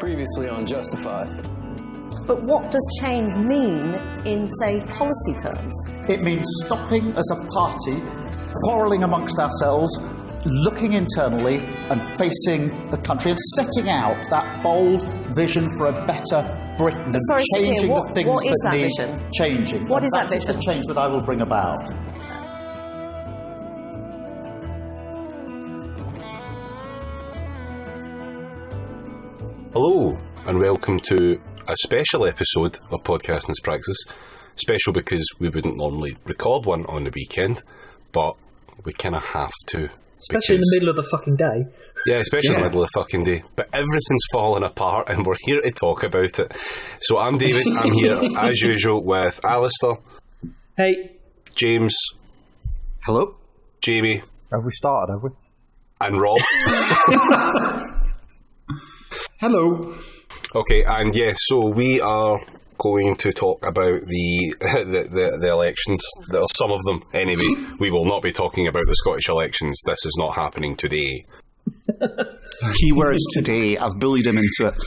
Previously on Justified. But what does change mean in, say, policy terms? It means stopping as a party, quarrelling amongst ourselves, looking internally and facing the country and setting out that bold vision for a better Britain and changing the things that need vision? Changing. What is that vision? That is the change that I will bring about. Hello and welcome to a special episode of Podcasting's Praxis. Special because we wouldn't normally record one on the weekend, but we kind of have to. Especially in the middle of the fucking day. Yeah, especially in the middle of the fucking day. But everything's falling apart and we're here to talk about it. So I'm David, I'm here as usual with Alistair. Hey. James. Hello. Jamie. Have we started, have we? And Rob. Hello. Okay, and yeah, so we are going to talk about the elections, or some of them anyway. We will not be talking about the Scottish elections. This is not happening today. Keywords today. I've bullied him into it.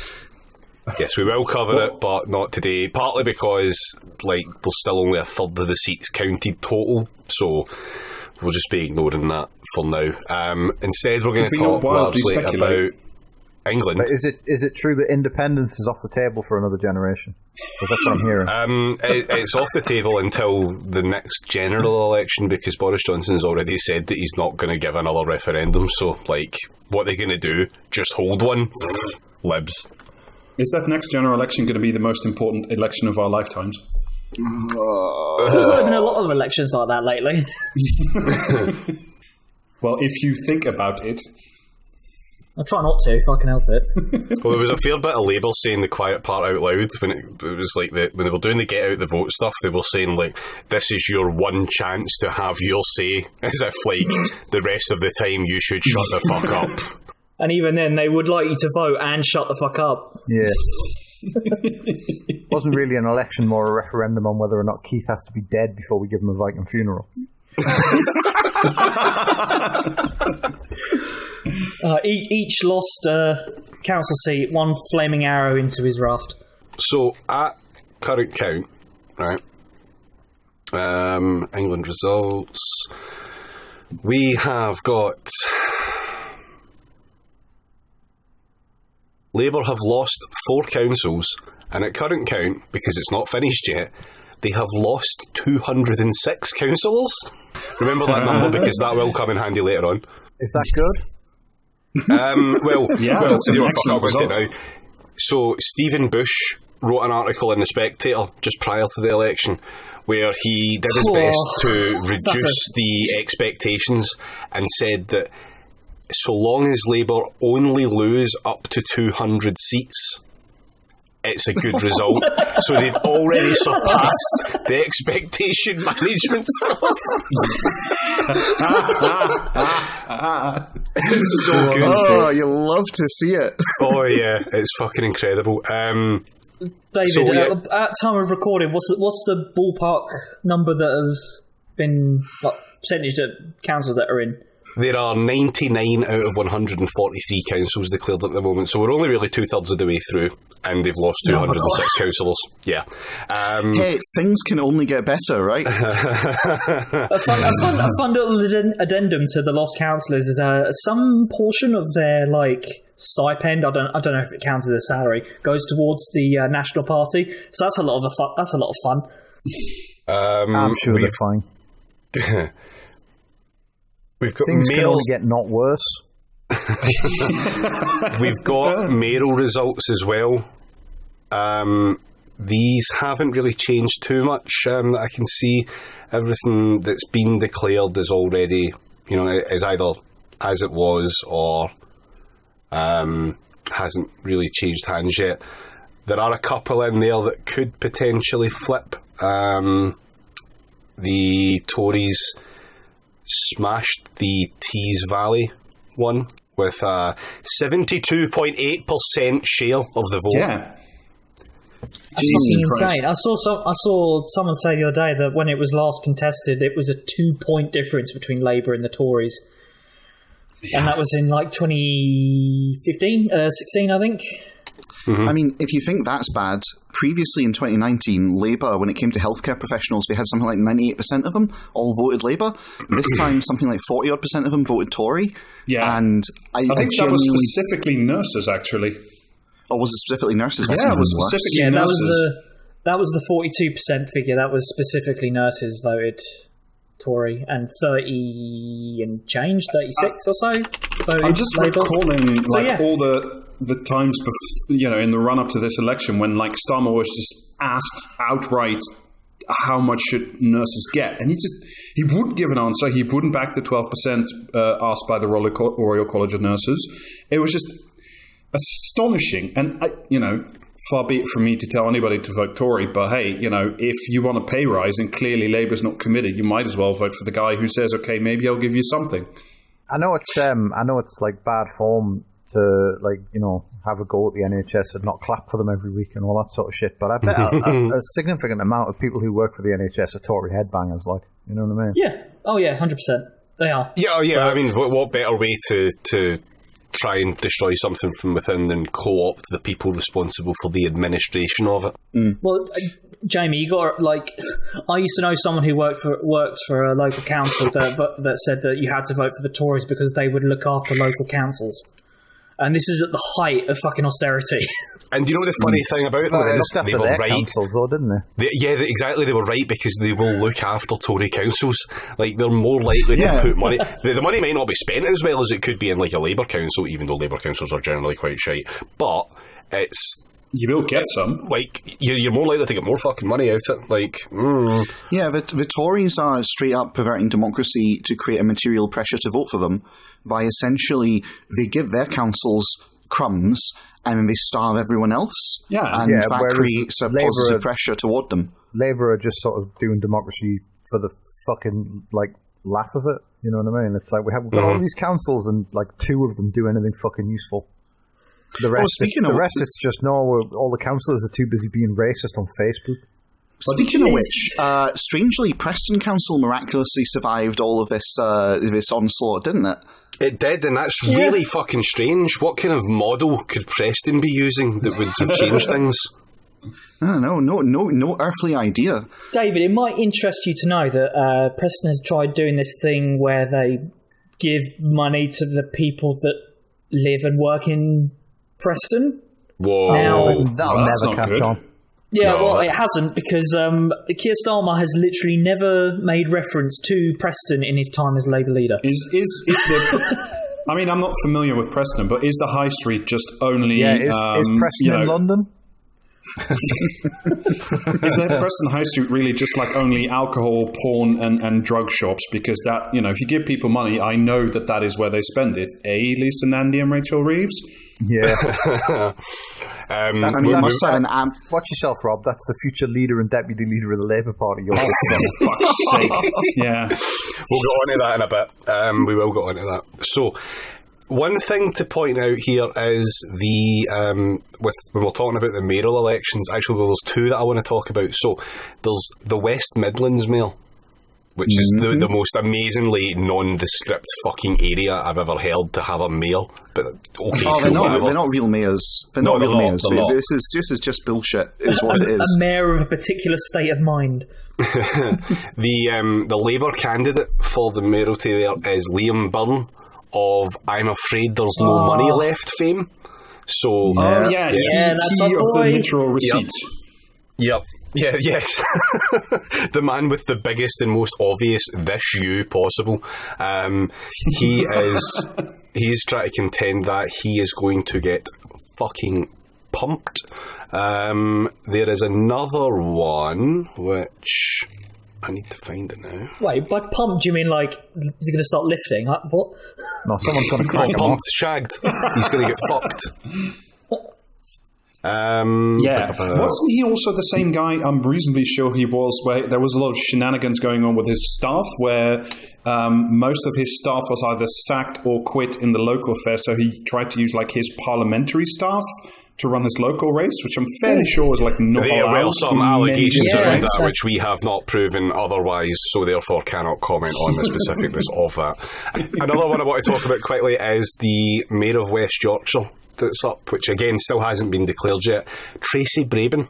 Yes, we will cover it, but not today. Partly because, there's still only a third of the seats counted total, so we'll just be ignoring that for now. Instead, we're going to talk largely about England. But is it true that independence is off the table for another generation? Because that's what I'm hearing. It's off the table until the next general election, because Boris Johnson's already said that he's not going to give another referendum. So, what they're going to do? Just hold one? Libs. Is that next general election going to be the most important election of our lifetimes? There's been a lot of elections like that lately. Well, if you think about it. I'll try not to if I can help it. Well, there was a fair bit of Labour saying the quiet part out loud when it was when they were doing the get out the vote stuff. They were saying this is your one chance to have your say, as if the rest of the time you should shut the fuck up. And even then, they would like you to vote and shut the fuck up. Yeah. It wasn't really an election, more a referendum on whether or not Keith has to be dead before we give him a Viking funeral. Each lost council seat, one flaming arrow into his raft. So, at current count, right, England results, we have got Labour have lost 4 councils, and at current count, because it's not finished yet, they have lost 206 councillors. Remember that number, because that will come in handy later on. Is that good? So Stephen Bush wrote an article in The Spectator just prior to the election where he did his best to reduce the expectations and said that so long as Labour only lose up to 200 seats, it's a good result. So they've already surpassed the expectation management stuff. It's so good. Oh, you love to see it. Oh yeah, it's fucking incredible. David, at time of recording, what's the ballpark number that have been percentage of councils that are in? There are 99 out of 143 councils declared at the moment, so we're only really 2/3 of the way through, and they've lost 206 councillors. Yeah. Hey, things can only get better, right? A fun little addendum to the lost councillors is some portion of their stipend. I don't know if it counts as a salary. Goes towards the National Party, so that's a lot of fun. I'm sure they're fine. We've got things can only get not worse. We've got mayoral results as well. These haven't really changed too much. I can see everything that's been declared is already, is either as it was or hasn't really changed hands yet. There are a couple in there that could potentially flip. The Tories smashed the Tees Valley one with a 72.8% share of the vote. Yeah. That's fucking insane. I saw someone say the other day that when it was last contested, it was a 2-point difference between Labour and the Tories. Yeah. And that was in 2015, 16, I think. I mean, if you think that's bad, previously in 2019, Labour, when it came to healthcare professionals, we had something like 98% of them all voted Labour. This time, something like 40-odd% of them voted Tory. Yeah. And I think that genuinely... was specifically nurses, actually. Or was it specifically nurses? Yeah, it was specifically nurses. That was the 42% figure. That was specifically nurses voted Tory, and 30 and change, 36 or so voted I'm just Labour. recalling all the times in the run up to this election when Starmer was just asked outright how much should nurses get, and he wouldn't give an answer. He wouldn't back the 12% asked by the Royal College of Nurses. It was just astonishing, and far be it from me to tell anybody to vote Tory, but hey, if you want a pay rise and clearly Labour's not committed, you might as well vote for the guy who says, okay, maybe I'll give you something. I know it's like bad form to have a go at the NHS and not clap for them every week and all that sort of shit, but I bet a significant amount of people who work for the NHS are Tory headbangers, you know what I mean? Yeah. Oh yeah, 100%. They are. Yeah. I mean, what better way to try and destroy something from within than co-opt the people responsible for the administration of it? Well, Jamie, you got I used to know someone who works for a local council that said that you had to vote for the Tories because they would look after local councils. And this is at the height of fucking austerity. And do you know the funny thing about that is they were right. Councils, though, didn't they? Exactly. They were right because they will look after Tory councils. They're more likely to put money. The money might not be spent as well as it could be in a Labour council, even though Labour councils are generally quite shite. But it's... You will get some. You're more likely to get more fucking money out of it. Yeah, but the Tories are straight up perverting democracy to create a material pressure to vote for them by essentially they give their councils crumbs and then they starve everyone else. And that creates a positive pressure toward them. Labour are just sort of doing democracy for the fucking laugh of it. You know what I mean? It's like we've got all these councils and two of them do anything fucking useful. The rest, it's just all the councillors are too busy being racist on Facebook. Speaking of which, strangely, Preston Council miraculously survived all of this onslaught, didn't it? It did, and that's really fucking strange. What kind of model could Preston be using that would have changed things? I don't know. No earthly idea. David, it might interest you to know that Preston has tried doing this thing where they give money to the people that live and work in Preston. Whoa. Now, that'll never catch on. Yeah, well, it hasn't because Keir Starmer has literally never made reference to Preston in his time as Labour leader. Is the... I mean, I'm not familiar with Preston, but is the High Street just only... Yeah, is Preston in London? Is the Preston High Street really just only alcohol, porn and drug shops? Because that, if you give people money, I know that is where they spend it. Lisa Nandy and Rachel Reeves? Yeah. Watch yourself, Rob. That's the future leader and deputy leader of the Labour Party. For fuck's sake. Yeah. We'll get on to that in a bit. We will get on to that. So, one thing to point out here is when we're talking about the mayoral elections, actually there's two that I want to talk about. So there's the West Midlands mayor, which is the most amazingly nondescript fucking area I've ever held to have a mayor. But they're not real mayors. They're not real mayors. This is just bullshit. Is what it is. A mayor of a particular state of mind. The Labour candidate for the mayoralty there is Liam Byrne of I'm Afraid There's No Money Left fame. So that's a boy. The literal receipts. Yep. Yeah, yes. The man with the biggest and most obvious "this you" possible. He's trying to contend that he is going to get fucking pumped. There is another one which I need to find it now. Wait, by pumped do you mean is he going to start lifting? What? No, someone's going to crank him off. Shagged. He's going to get fucked. Wasn't he also the same guy? I'm reasonably sure he was, where there was a lot of shenanigans going on with his staff, where most of his staff was either sacked or quit in the local affair, so he tried to use his parliamentary staff to run his local race, which I'm fairly sure is not allowed. Well, some allegations around that, which we have not proven otherwise, so therefore cannot comment on the specifics of that. Another one I want to talk about quickly is the Mayor of West Yorkshire, that's up, which again still hasn't been declared yet. Tracy Brabin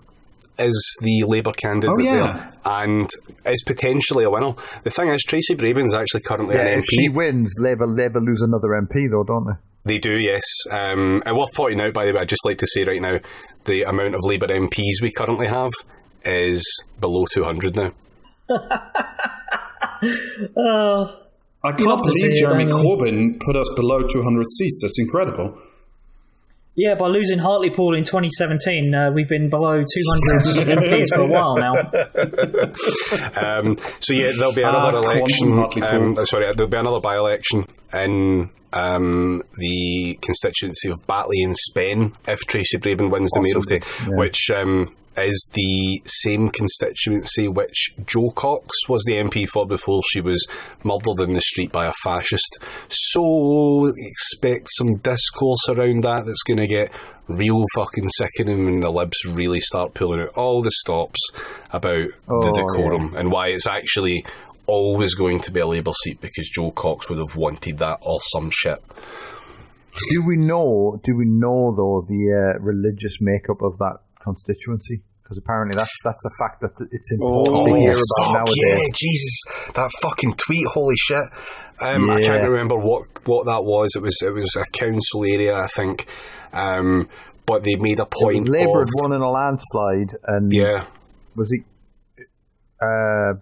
is the Labour candidate there, and is potentially a winner. The thing is, Tracy Brabin's actually currently an MP. If she wins, Labour lose another MP though, don't they? They do, yes. And worth pointing out, by the way, I'd just like to say right now, the amount of Labour MPs we currently have is below 200 now. I can't believe Jeremy Corbyn put us below 200 seats. That's incredible. Yeah, by losing Hartlepoole in 2017, we've been below 200 MPs for a while now. So yeah, there'll be another election. There'll be another by-election in the constituency of Batley and Spen if Tracy Brabin wins the mayoralty, which is the same constituency which Jo Cox was the MP for before she was murdered in the street by a fascist. So expect some discourse around that's going to get real fucking sickening when the Libs really start pulling out all the stops about the decorum and why it's actually always going to be a Labour seat because Jo Cox would have wanted that or some shit. Do we know though the religious makeup of that constituency? Because apparently that's a fact that it's important to hear about nowadays. Yeah, Jesus, that fucking tweet, holy shit. I can't remember what that was. It was a council area, I think. But they made a point. Labour had won in a landslide, and was it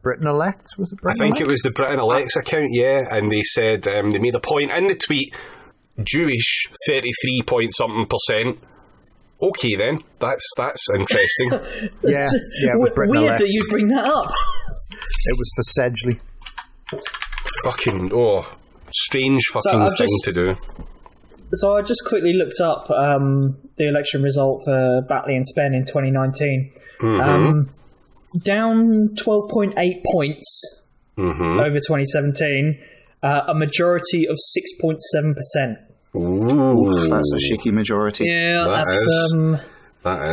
Britain Elects? Was it Britain Elects? I think it was the Britain Elects account, and they said they made a point in the tweet. Jewish 33 point something %. Okay then, that's interesting. yeah, weird that you bring that up. It was for Sedgley. Fucking strange fucking thing to do. So I just quickly looked up the election result for Batley and Spen in 2019. Down 12.8 points over 2017. A majority of 6.7%. Ooh, that's a shaky majority. Yeah, that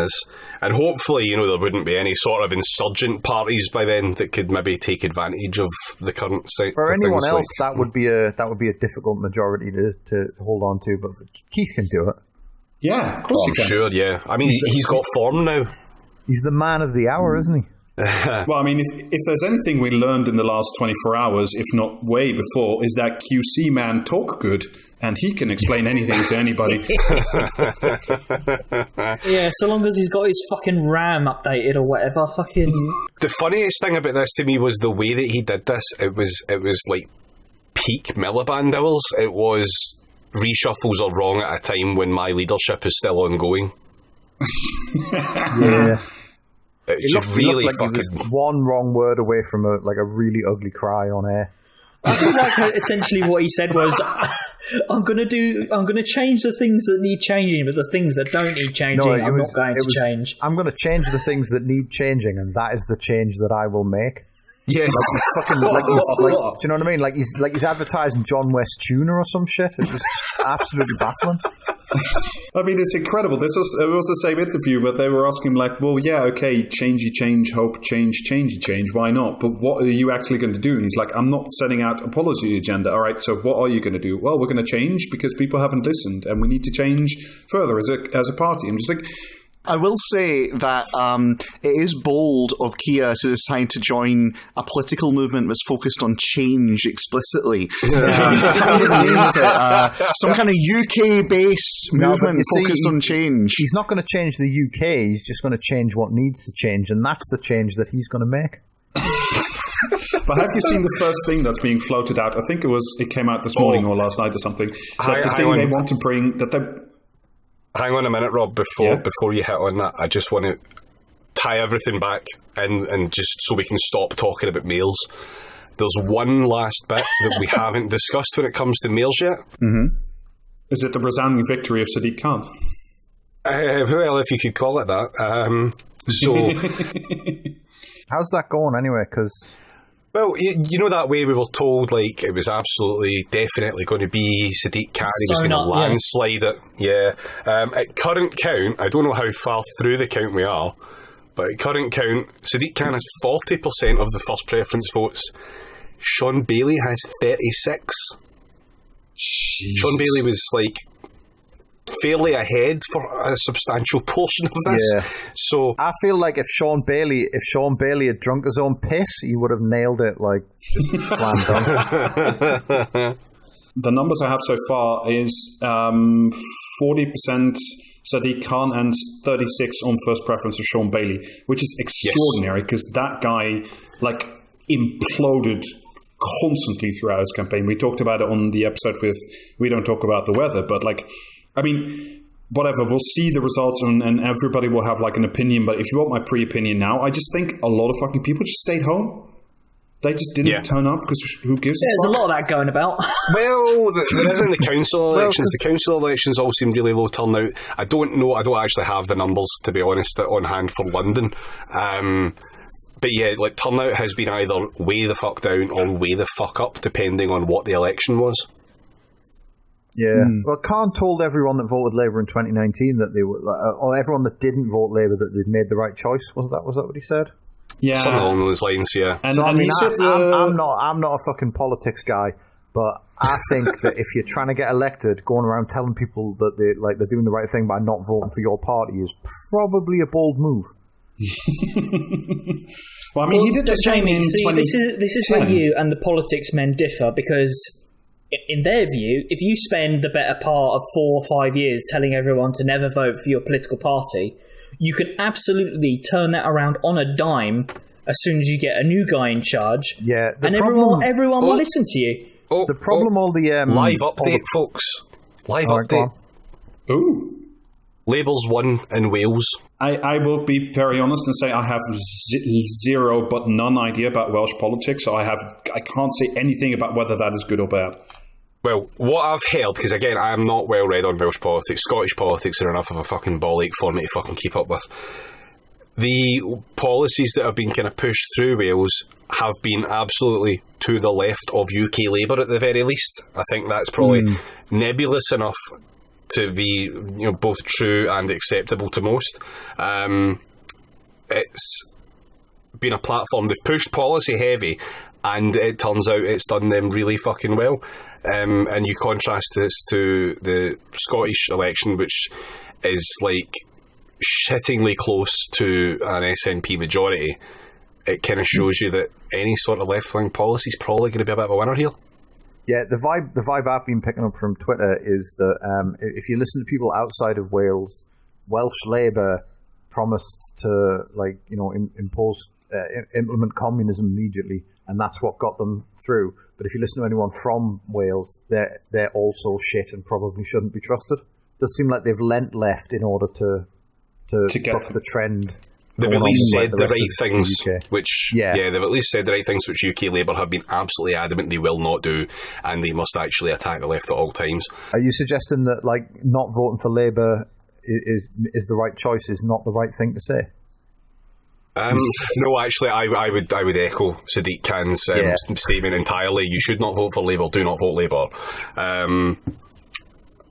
is. And hopefully, there wouldn't be any sort of insurgent parties by then that could maybe take advantage of the current state. For anyone else, that would be a difficult majority to hold on to, but Keith can do it. Yeah, of course he can. Sure, yeah. I mean, he's got form now. He's the man of the hour, isn't he? Well, I mean, if there's anything we learned in the last 24 hours, if not way before, is that QC man talk good, and he can explain anything to anybody. Yeah, so long as he's got his fucking RAM updated or whatever, fucking... The funniest thing about this to me was the way that he did this. It was like peak Miliband hours. It was reshuffles are wrong at a time when my leadership is still ongoing. Yeah. It really like fucking... he was one wrong word away from a really ugly cry on air. I feel like essentially what he said was, I'm going to change the things that need changing, but the things that don't need changing, I'm not going to change. I'm going to change the things that need changing, and that is the change that I will make. Yes. Do you know what I mean? Like he's advertising John West Tuner or some shit. It was absolutely baffling. I mean, it's incredible. It was the same interview, but they were asking like, well, yeah, okay, changey change, hope change, changey change. Why not? But what are you actually going to do? And he's like, I'm not setting out a policy agenda. All right, so what are you going to do? Well, we're going to change because people haven't listened, and we need to change further as a party. I'm just like... I will say that it is bold of Keir to decide to join a political movement that's focused on change explicitly. Some kind of UK-based movement focused on change. He's not going to change the UK, he's just going to change what needs to change, and that's the change that he's going to make. But have you seen the first thing that's being floated out? I think it came out this morning or last night or something. That the thing they want to bring... Hang on a minute, Rob, before you hit on that, I just want to tie everything back and just so we can stop talking about males. There's one last bit that we haven't discussed when it comes to males yet. Mm-hmm. Is it the resounding victory of Sadiq Khan? Well, if you could call it that. How's that going anyway? Because... Well, you know that way we were told, like, it was absolutely, definitely going to be Sadiq Khan. He was going to landslide it. Yeah. At current count, I don't know how far through the count we are, but at current count, Sadiq Khan has 40% of the first preference votes. Sean Bailey has 36. Jesus. Sean Bailey was, like, fairly ahead for a substantial portion of this. Yeah. So I feel like if Sean Bailey had drunk his own piss, he would have nailed it, like, just slam dunk. The numbers I have so far is 40% said he can't, and 36 on first preference for Sean Bailey, which is extraordinary because that guy like imploded constantly throughout his campaign. We talked about it on the episode with We Don't Talk About the Weather, but like, I mean, whatever, we'll see the results and everybody will have like an opinion, but if you want my pre-opinion now, I just think a lot of fucking people just stayed home. They just didn't turn up because who gives a fuck? There's a lot of that going about. Well, there isn't the council elections. The council elections all seem really low turnout. I don't know. I don't actually have the numbers, to be honest, on hand for London. But yeah, like turnout has been either way the fuck down or way the fuck up, depending on what the election was. Yeah. Well, Khan told everyone that voted Labour in 2019 that they were, or everyone that didn't vote Labour, that they'd made the right choice. Was that what he said? Yeah, something along those lines. Yeah. And, so, I mean, I'm I'm not a fucking politics guy, but I think that if you're trying to get elected, going around telling people that they're doing the right thing by not voting for your party is probably a bold move. Well, I mean, he did the same in 2010. This is where you and the politics men differ, because in their view, if you spend the better part of 4 or 5 years telling everyone to never vote for your political party, you can absolutely turn that around on a dime as soon as you get a new guy in charge. Yeah, and everyone will listen to you. The problem, all the live update, folks. Live update. Ooh. Labour's won in Wales. I will be very honest and say I have zero but none idea about Welsh politics, so I can't say anything about whether that is good or bad. Well, what I've heard, because again, I am not well read on Welsh politics, Scottish politics are enough of a fucking ball ache for me to fucking keep up with. The policies that have been kind of pushed through Wales have been absolutely to the left of UK Labour at the very least. I think that's probably nebulous enough to be, both true and acceptable to most. It's been a platform, they've pushed policy heavy, and it turns out it's done them really fucking well. And you contrast this to the Scottish election, which is like shittingly close to an SNP majority. It kind of shows you that any sort of left-wing policy is probably going to be a bit of a winner here. Yeah, the vibe I've been picking up from Twitter is that if you listen to people outside of Wales, Welsh Labour promised to implement communism immediately, and that's what got them through. But if you listen to anyone from Wales, they're also shit and probably shouldn't be trusted. It does seem like they've lent left in order to buck the trend. They've at least said the right things, they've at least said the right things, which UK Labour have been absolutely adamant they will not do, and they must actually attack the left at all times. Are you suggesting that not voting for Labour is the right choice, is not the right thing to say? No, actually, I would echo Sadiq Khan's statement entirely. You should not vote for Labour. Do not vote Labour.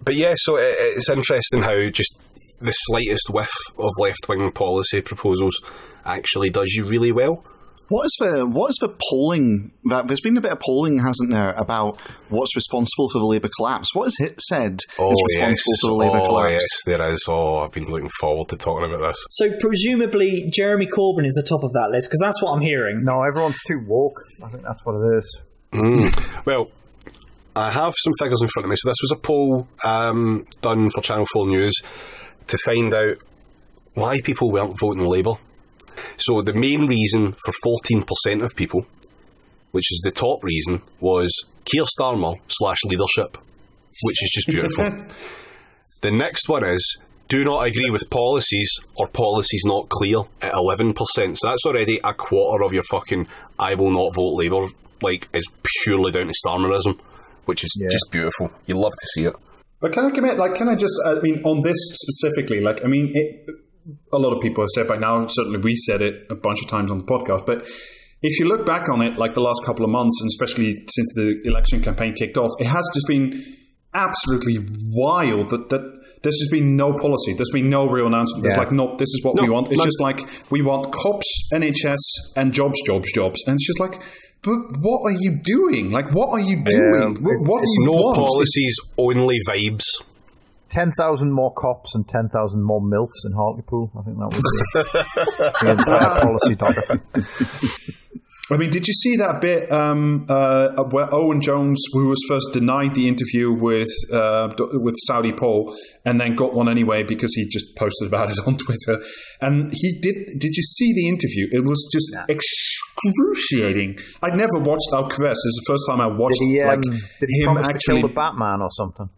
But yeah, so it's interesting how just the slightest whiff of left-wing policy proposals actually does you really well. What is the polling? There's been a bit of polling, hasn't there, about what's responsible for the Labour collapse? What has it said is responsible for the Labour collapse? Yes, there is. I've been looking forward to talking about this. So presumably Jeremy Corbyn is the top of that list, because that's what I'm hearing. No, everyone's too woke. I think that's what it is. Well, I have some figures in front of me. So this was a poll done for Channel 4 News to find out why people weren't voting Labour. So the main reason for 14% of people, which is the top reason, was Keir Starmer / leadership, which is just beautiful. The next one is do not agree with policies or policies not clear at 11%. So that's already a quarter of your fucking I will not vote Labour, is purely down to Starmerism, which is just beautiful. You love to see it. But can I commit, on this specifically, a lot of people have said by now, certainly we said it a bunch of times on the podcast, but if you look back on it, the last couple of months, and especially since the election campaign kicked off, it has just been absolutely wild that there's just been no policy. There's been no real announcement. There's no, this is what we want. It's just we want cops, NHS, and jobs. And it's just but what are you doing? What are you doing? What do you want? No policies, only vibes. 10,000 more cops and 10,000 more MILFs in Hartlepoole. I think that was the entire policy document. I mean, did you see that bit where Owen Jones, who was first denied the interview with Saudi Paul, and then got one anyway because he just posted about it on Twitter? And he did. Did you see the interview? It was just excruciating. I'd never watched Alcatraz. This is the first time I watched. Did he promise to kill the Batman or something?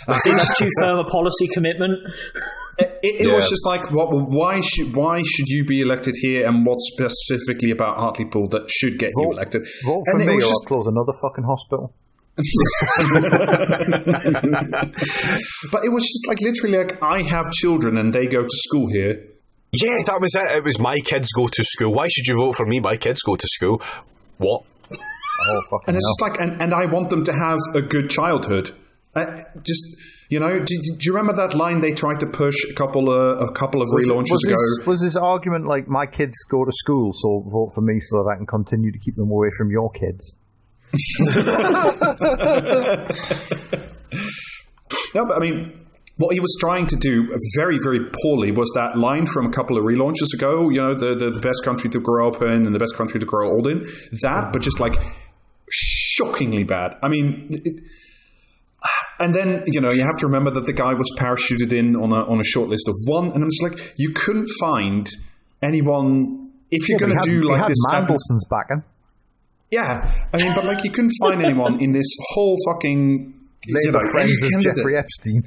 I think that's too firm a policy commitment. It was just like, why should you be elected here, and what specifically about Hartlepoole that should get you elected? Vote for me, or I'll close another fucking hospital. But it was just like literally like, I have children and they go to school here. Yeah, that was it. It was my kids go to school. Why should you vote for me? My kids go to school. What? And it's just like, and I want them to have a good childhood. Just, you know, do you remember that line they tried to push a couple of relaunches ago? Was his argument like, my kids go to school, so vote for me so that I can continue to keep them away from your kids? No, but I mean, what he was trying to do very, very poorly was that line from a couple of relaunches ago, you know, the best country to grow up in and the best country to grow old in. That, but just like shockingly bad. I mean... And then, you know, you have to remember that the guy was parachuted in on a short list of one, and I'm just like, you couldn't find anyone, if you're going to do like this... Mandelson's backing. Yeah, I mean, but like, you couldn't find anyone in this whole fucking... Labour friends of Jeffrey Epstein.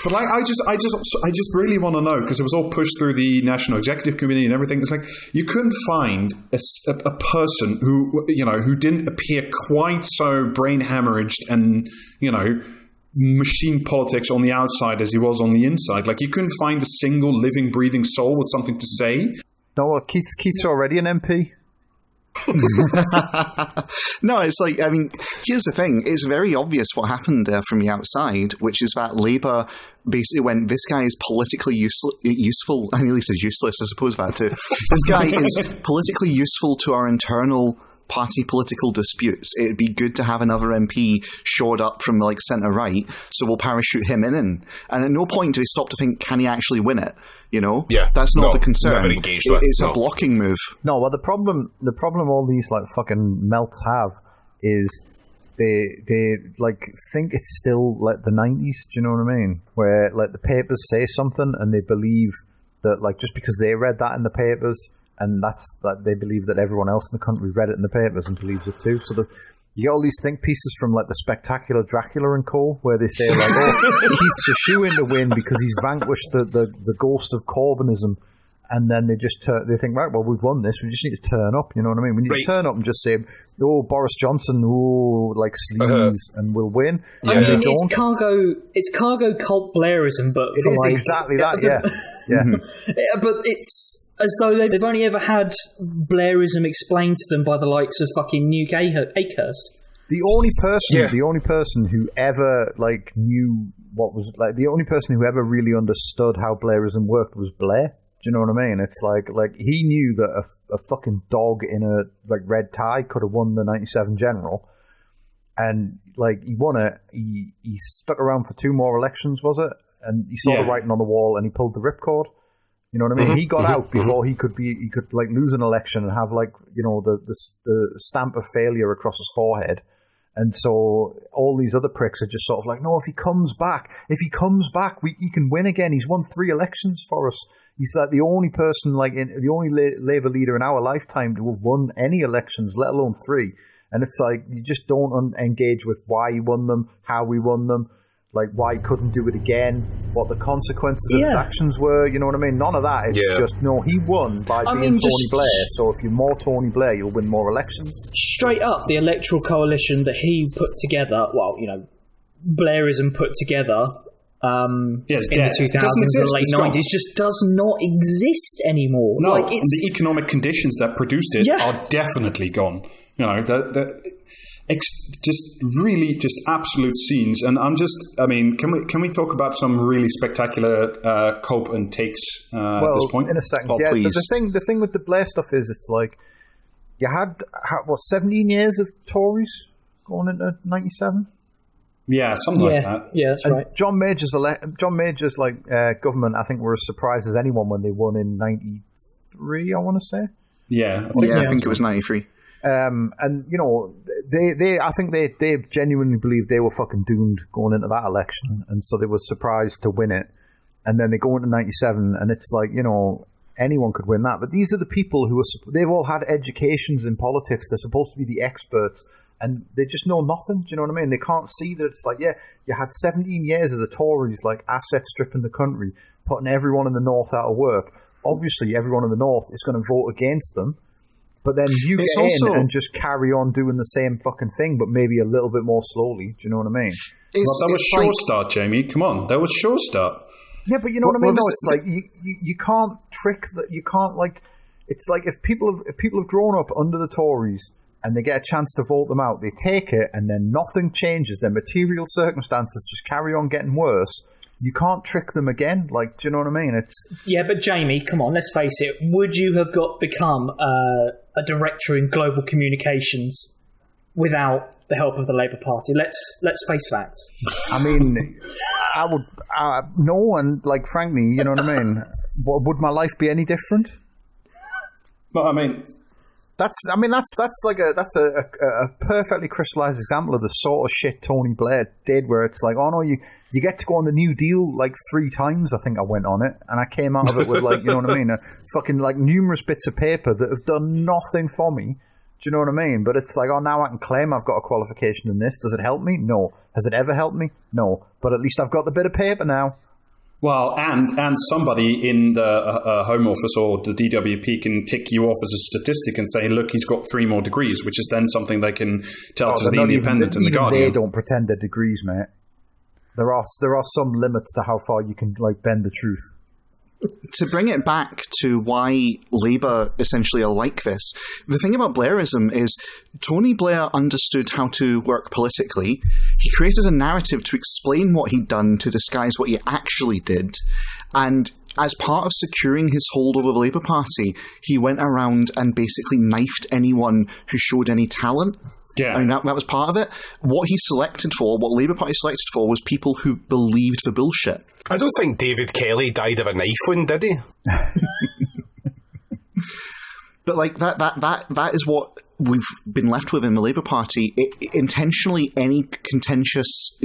But like, I just really want to know, because it was all pushed through the National Executive Committee and everything. It's like, you couldn't find a person who, you know, who didn't appear quite so brain hemorrhaged and, you know, machine politics on the outside as he was on the inside. Like, you couldn't find a single living, breathing soul with something to say. No, well, Keith's already an MP. No, it's like, I mean, here's the thing. It's very obvious what happened from the outside, which is that Labour basically went, this guy is politically useful. I nearly said useless, I suppose that too. This guy is politically useful to our internal party political disputes. It'd be good to have another MP shored up from like centre-right, so we'll parachute him in. And at no point do we stop to think, can he actually win it? You know, that's not the concern. It's a blocking move. No, well, the problem all these like fucking melts have is they like think it's still like the 90s. Do you know what I mean? Where like the papers say something and they believe that like just because they read that in the papers, and that's that they believe that everyone else in the country read it in the papers and believes it too. So you get all these think pieces from like the Spectacular Dracula and Co., where they say like, oh, Keith's a shoe-in to win because he's vanquished the ghost of Corbynism, and then they think, right, well, we've won this, we just need to turn up, you know what I mean? We need to turn up and just say, oh, Boris Johnson, oh, like sleaze, and we'll win. I mean, it's cargo cult Blairism, but it is like, exactly that, yeah. But it's as though they've only ever had Blairism explained to them by the likes of fucking Newt Akehurst. The only person who ever like knew what was like the only person who ever really understood how Blairism worked was Blair. Do you know what I mean? It's like he knew that a fucking dog in a like red tie could have won the 97 general, and like he won it. He stuck around for 2 more elections, was it? And he saw the writing on the wall, and he pulled the ripcord. You know what I mean? He got out before he could like lose an election and have like, you know, the stamp of failure across his forehead. And so all these other pricks are just sort of like, no, if he comes back, he can win again. He's won 3 elections for us. He's like the only person, like the only Labour leader in our lifetime to have won any elections, let alone 3. And it's like, you just don't engage with why he won them, how we won them. Like, why he couldn't do it again, what the consequences of his actions were, you know what I mean? None of that. It's just, no, he won by being Tony Blair, so if you're more Tony Blair, you'll win more elections. Straight up, the electoral coalition that he put together, well, you know, Blairism put together in the 2000s and late 90s just does not exist anymore. No, like, the economic conditions that produced it are definitely gone. You know, just absolute scenes, and can we talk about some really spectacular cope and takes at this point? In a second. Please. The thing with the Blair stuff is, it's like you had 17 years of Tories going into 97. Yeah, something like that. Yeah, that's And right. John Major's government, I think, were as surprised as anyone when they won in 93. I want to say. Yeah, I think it was 93. And I think they genuinely believed they were fucking doomed going into that election, and so they were surprised to win it. And then they go into 97, and it's like, anyone could win that. But these are the people they've all had educations in politics. They're supposed to be the experts, and they just know nothing. Do you know what I mean? They can't see that it's like, yeah, you had 17 years of the Tories, like, asset stripping the country, putting everyone in the North out of work. Obviously, everyone in the North is going to vote against them. But then you get in and just carry on doing the same fucking thing, but maybe a little bit more slowly. Do you know what I mean? That was sure start, Jamie. Come on, that was sure start. Yeah, but you know what I mean? No, it's like you can't trick that. You can't, like, it's like if people have grown up under the Tories and they get a chance to vote them out, they take it, and then nothing changes. Their material circumstances just carry on getting worse. You can't trick them again. Like, do you know what I mean? Yeah, but Jamie, come on, let's face it. Would you have become a director in global communications without the help of the Labour Party? Let's face facts. I mean, I would no, and like, frankly, you know what I mean. Would my life be any different? But I mean, that's like a perfectly crystallised example of the sort of shit Tony Blair did, where it's like, oh no, you get to go on the New Deal like 3 times. I think I went on it, and I came out of it with, like, you know what I mean, fucking like numerous bits of paper that have done nothing for me. Do you know what I mean? But it's like, oh, now I can claim I've got a qualification in this. Does it help me? No. Has it ever helped me? No. But at least I've got the bit of paper now. Well, and somebody in the Home Office or the DWP can tick you off as a statistic and say, look, he's got 3 more degrees, which is then something they can tell to the Independent and the Guardian. They don't pretend they're degrees, mate. There are some limits to how far you can, like, bend the truth. To bring it back to why Labour essentially are like this, the thing about Blairism is Tony Blair understood how to work politically. He created a narrative to explain what he'd done to disguise what he actually did. And as part of securing his hold over the Labour Party, he went around and basically knifed anyone who showed any talent. Yeah. I mean, that was part of it. What Labour Party selected for was people who believed the bullshit. I don't think David Kelly died of a knife wound, did he? But like that is what we've been left with in the Labour Party. Intentionally, any contentious,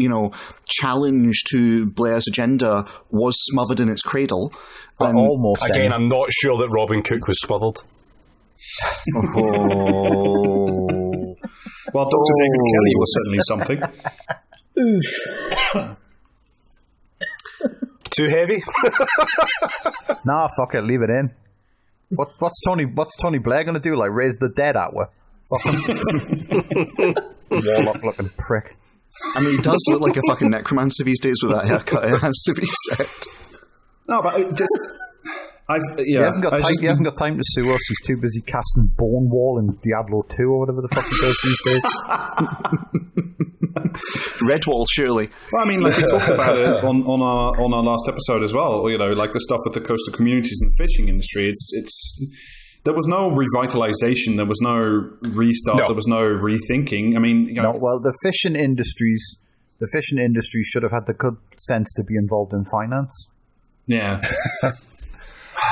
challenge to Blair's agenda was smothered in its cradle. Almost. Again, I'm not sure that Robin Cook was smothered. Well, Dr. David Kelly was certainly something. Too heavy? Nah, fuck it, leave it in. What's Tony Blair going to do? Like, raise the dead at her? Warlock-looking prick. I mean, he does look like a fucking necromancer these days with that haircut, it has to be said. No, but He hasn't got time to sue us. He's too busy casting Bone Wall in Diablo 2 or whatever the fuck he does these days. Redwall, surely. Well, I mean, like, we talked about it on our last episode as well. Like the stuff with the coastal communities and the fishing industry. There was no revitalization. There was no restart. There was no rethinking. I mean, well, the fishing industry should have had the good sense to be involved in finance. Yeah.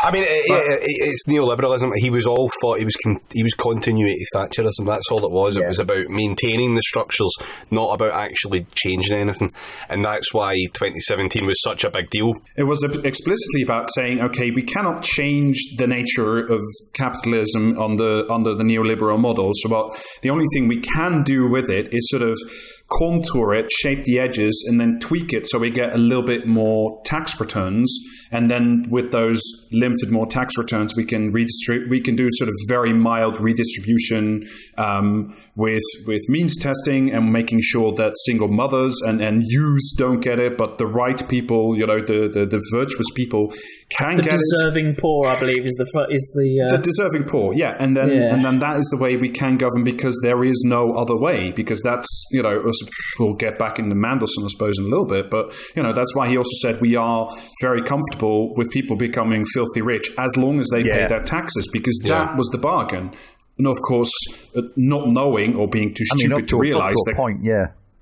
I mean, it's neoliberalism. He was all for he was continuity Thatcherism. That's all it was. Yeah. It was about maintaining the structures, not about actually changing anything. And that's why 2017 was such a big deal. It was explicitly about saying, okay, we cannot change the nature of capitalism under the neoliberal model. So, the only thing we can do with it is sort of contour it, shape the edges, and then tweak it so we get a little bit more tax returns. And then with those limited more tax returns, we can do sort of very mild redistribution with means testing and making sure that single mothers and youths don't get it, but the right people, the virtuous people can get it. The deserving poor, I believe, is the deserving poor, yeah. And then that is the way we can govern, because there is no other way, because that's, we'll get back into Mandelson, I suppose, in a little bit, but, that's why he also said we are very comfortable with people becoming filthy rich as long as they pay their taxes, because that was the bargain. And of course, not knowing or being too stupid to realize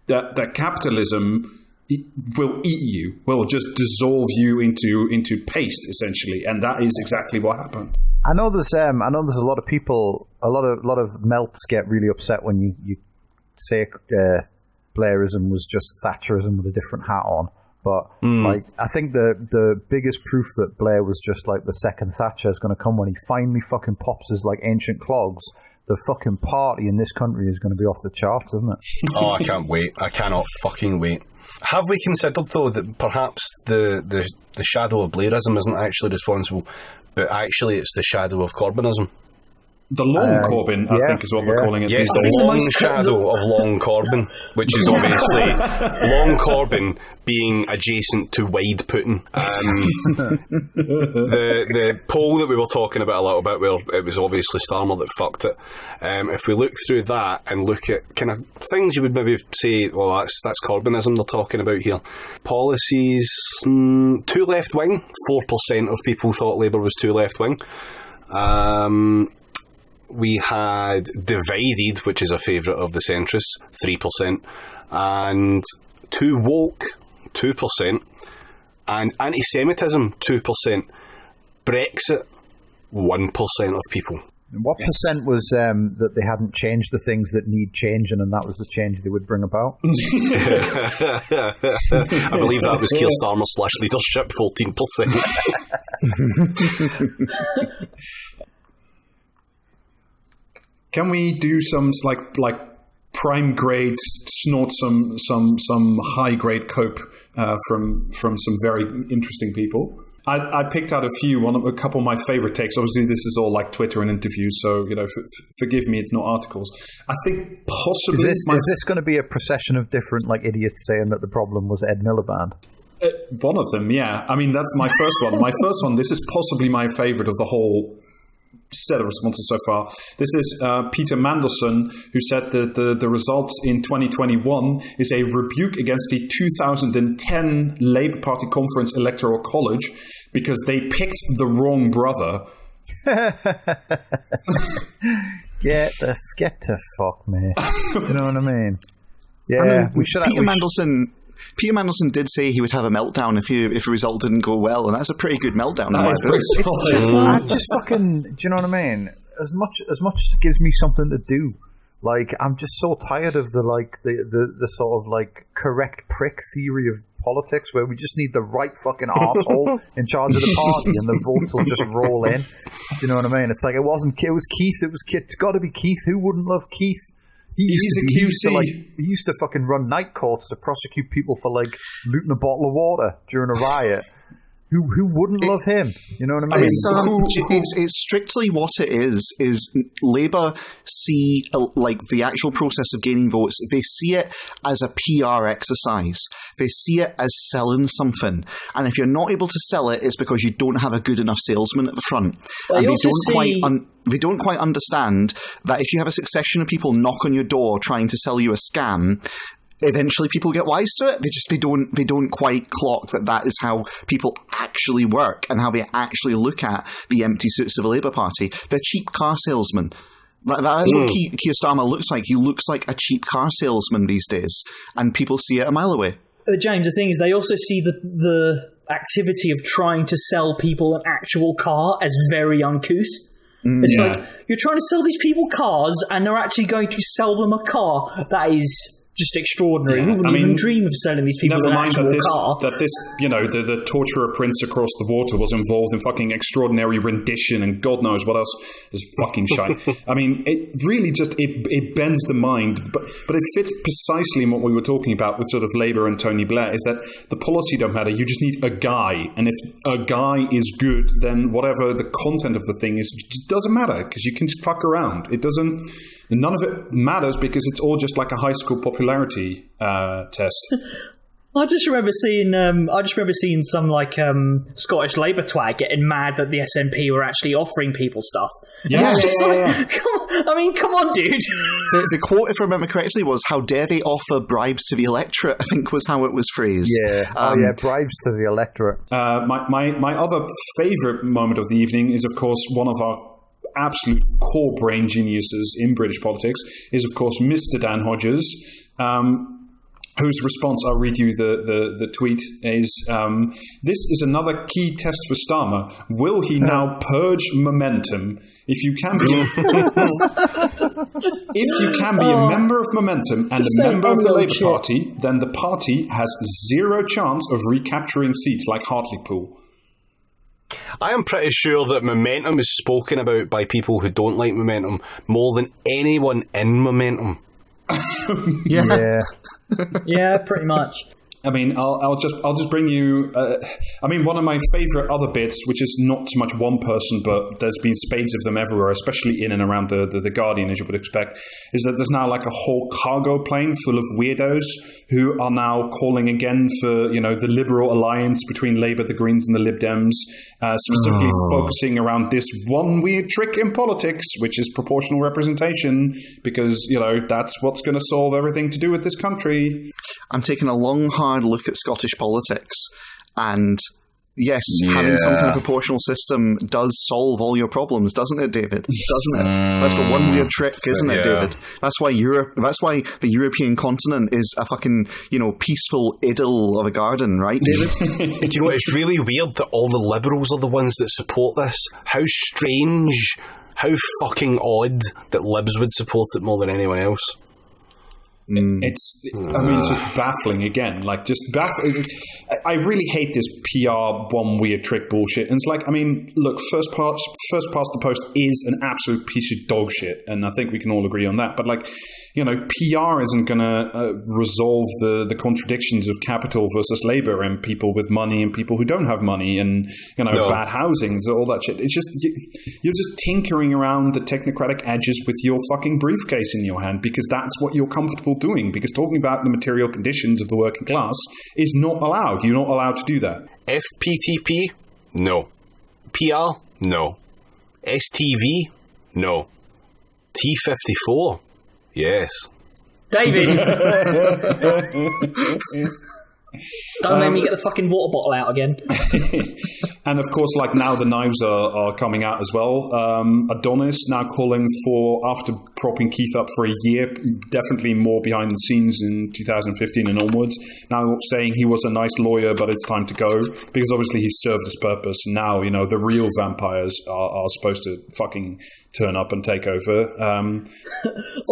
that capitalism will eat you, will just dissolve you into paste, essentially, and that is exactly what happened. I know there's a lot of people, a lot of melts get really upset when you say Blairism was just Thatcherism with a different hat on. But like, I think the biggest proof that Blair was just like the second Thatcher is going to come when he finally fucking pops his like ancient clogs. The fucking party in this country is going to be off the charts, isn't it? Oh, I can't wait. I cannot fucking wait. Have we considered, though, that perhaps the shadow of Blairism isn't actually responsible, but actually it's the shadow of Corbynism? The long Corbyn, I think, is what we're calling it. Yes, the long shadow of Long Corbyn, which is obviously Long Corbyn being adjacent to Wide Putin. The poll that we were talking about a little bit, where it was obviously Starmer that fucked it. If we look through that and look at kind of things you would maybe say, well, that's Corbynism they're talking about here. Policies, too left wing. 4% of people thought Labour was too left wing. We had divided, which is a favourite of the centrists, 3%, and too woke, 2%, and anti-Semitism, 2%. Brexit, 1% of people. What percent was that they hadn't changed the things that need changing, and that was the change they would bring about? I believe that was Keir Starmer / leadership, 14%. Can we do some like prime grade, snort some high grade cope from some very interesting people? I picked out a couple of my favorite takes. Obviously, this is all like Twitter and interviews, so forgive me, it's not articles. I think possibly is this going to be a procession of different like idiots saying that the problem was Ed Miliband? One of them, yeah. I mean, that's my first one. My first one. This is possibly my favorite of the whole set of responses so far. This is Peter Mandelson, who said that the results in 2021 is a rebuke against the 2010 Labour Party conference electoral college because they picked the wrong brother. Get to fuck me. You know what I mean? Yeah, Peter Mandelson did say he would have a meltdown if the result didn't go well, and that's a pretty good meltdown. I just fucking, do you know what I mean? As much as it gives me something to do, like I'm just so tired of the sort of like correct prick theory of politics where we just need the right fucking arsehole in charge of the party and the votes will just roll in. Do you know what I mean? It's like it was Keith. It's got to be Keith. Who wouldn't love Keith? He used to fucking run night courts to prosecute people for like looting a bottle of water during a riot. Who wouldn't love him? You know what I mean? It's strictly what it is Labour see like the actual process of gaining votes. They see it as a PR exercise. They see it as selling something. And if you're not able to sell it, it's because you don't have a good enough salesman at the front. And they don't quite understand that if you have a succession of people knock on your door trying to sell you a scam, eventually people get wise to it. They don't quite clock that is how people actually work and how they actually look at the empty suits of the Labour Party. They're cheap car salesmen. That's what Keir Starmer looks like. He looks like a cheap car salesman these days, and people see it a mile away. James, the thing is, they also see the activity of trying to sell people an actual car as very uncouth. It's like, you're trying to sell these people cars, and they're actually going to sell them a car. That is just extraordinary. Who would even dream of selling these people an actual car? That this, the torturer prince across the water was involved in fucking extraordinary rendition and God knows what else is fucking shite. I mean, it really just, it bends the mind, but it fits precisely in what we were talking about with sort of Labour and Tony Blair, is that the policy don't matter, you just need a guy, and if a guy is good, then whatever the content of the thing is, it doesn't matter, because you can just fuck around. None of it matters because it's all just like a high school popularity test. I just remember seeing some like Scottish Labour twat getting mad that the SNP were actually offering people stuff. Yeah. Come on, dude. The quote, if I remember correctly, was "How dare they offer bribes to the electorate?" I think was how it was phrased. Yeah, bribes to the electorate. My other favourite moment of the evening is, of course, one of our absolute core brain geniuses in British politics is, of course, Mr. Dan Hodges, whose response, I'll read you the tweet, is, this is another key test for Starmer. Will he now purge momentum? If you can be a member of Momentum and a member of the Labour Party, then the party has zero chance of recapturing seats like Hartlepoole. I am pretty sure that Momentum is spoken about by people who don't like Momentum more than anyone in Momentum. Yeah. Yeah, pretty much. I mean, I'll just bring you. One of my favourite other bits, which is not so much one person, but there's been spades of them everywhere, especially in and around the Guardian, as you would expect, is that there's now like a whole cargo plane full of weirdos who are now calling again for the Liberal alliance between Labour, the Greens, and the Lib Dems, specifically focusing around this one weird trick in politics, which is proportional representation, because that's what's going to solve everything to do with this country. I'm taking a long, hard look at Scottish politics, and yes, having some kind of proportional system does solve all your problems, doesn't it, David? Doesn't it? That's got one weird trick, isn't it, David? That's why the European continent is a fucking, peaceful idyll of a garden, right, David? Do you know what? It's really weird that all the Liberals are the ones that support this. How strange, how fucking odd that Libs would support it more than anyone else. It's just baffling again. Like, just baffling. I really hate this PR one weird trick bullshit. And it's like, look, first past the post is an absolute piece of dog shit, and I think we can all agree on that. But PR isn't going to resolve the contradictions of capital versus Labour and people with money and people who don't have money and bad housing, all that shit. It's just you're just tinkering around the technocratic edges with your fucking briefcase in your hand because that's what you're comfortable doing. Because talking about the material conditions of the working class is not allowed. You're not allowed to do that. FPTP? No. PR? No. STV? No. T54? Yes. David! Don't make me get the fucking water bottle out again. And of course, now the knives are coming out as well. Adonis now calling for, after propping Keith up for a year, definitely more behind the scenes in 2015 and onwards, now saying he was a nice lawyer, but it's time to go, because obviously he served his purpose. Now, the real vampires are supposed to fucking turn up and take over.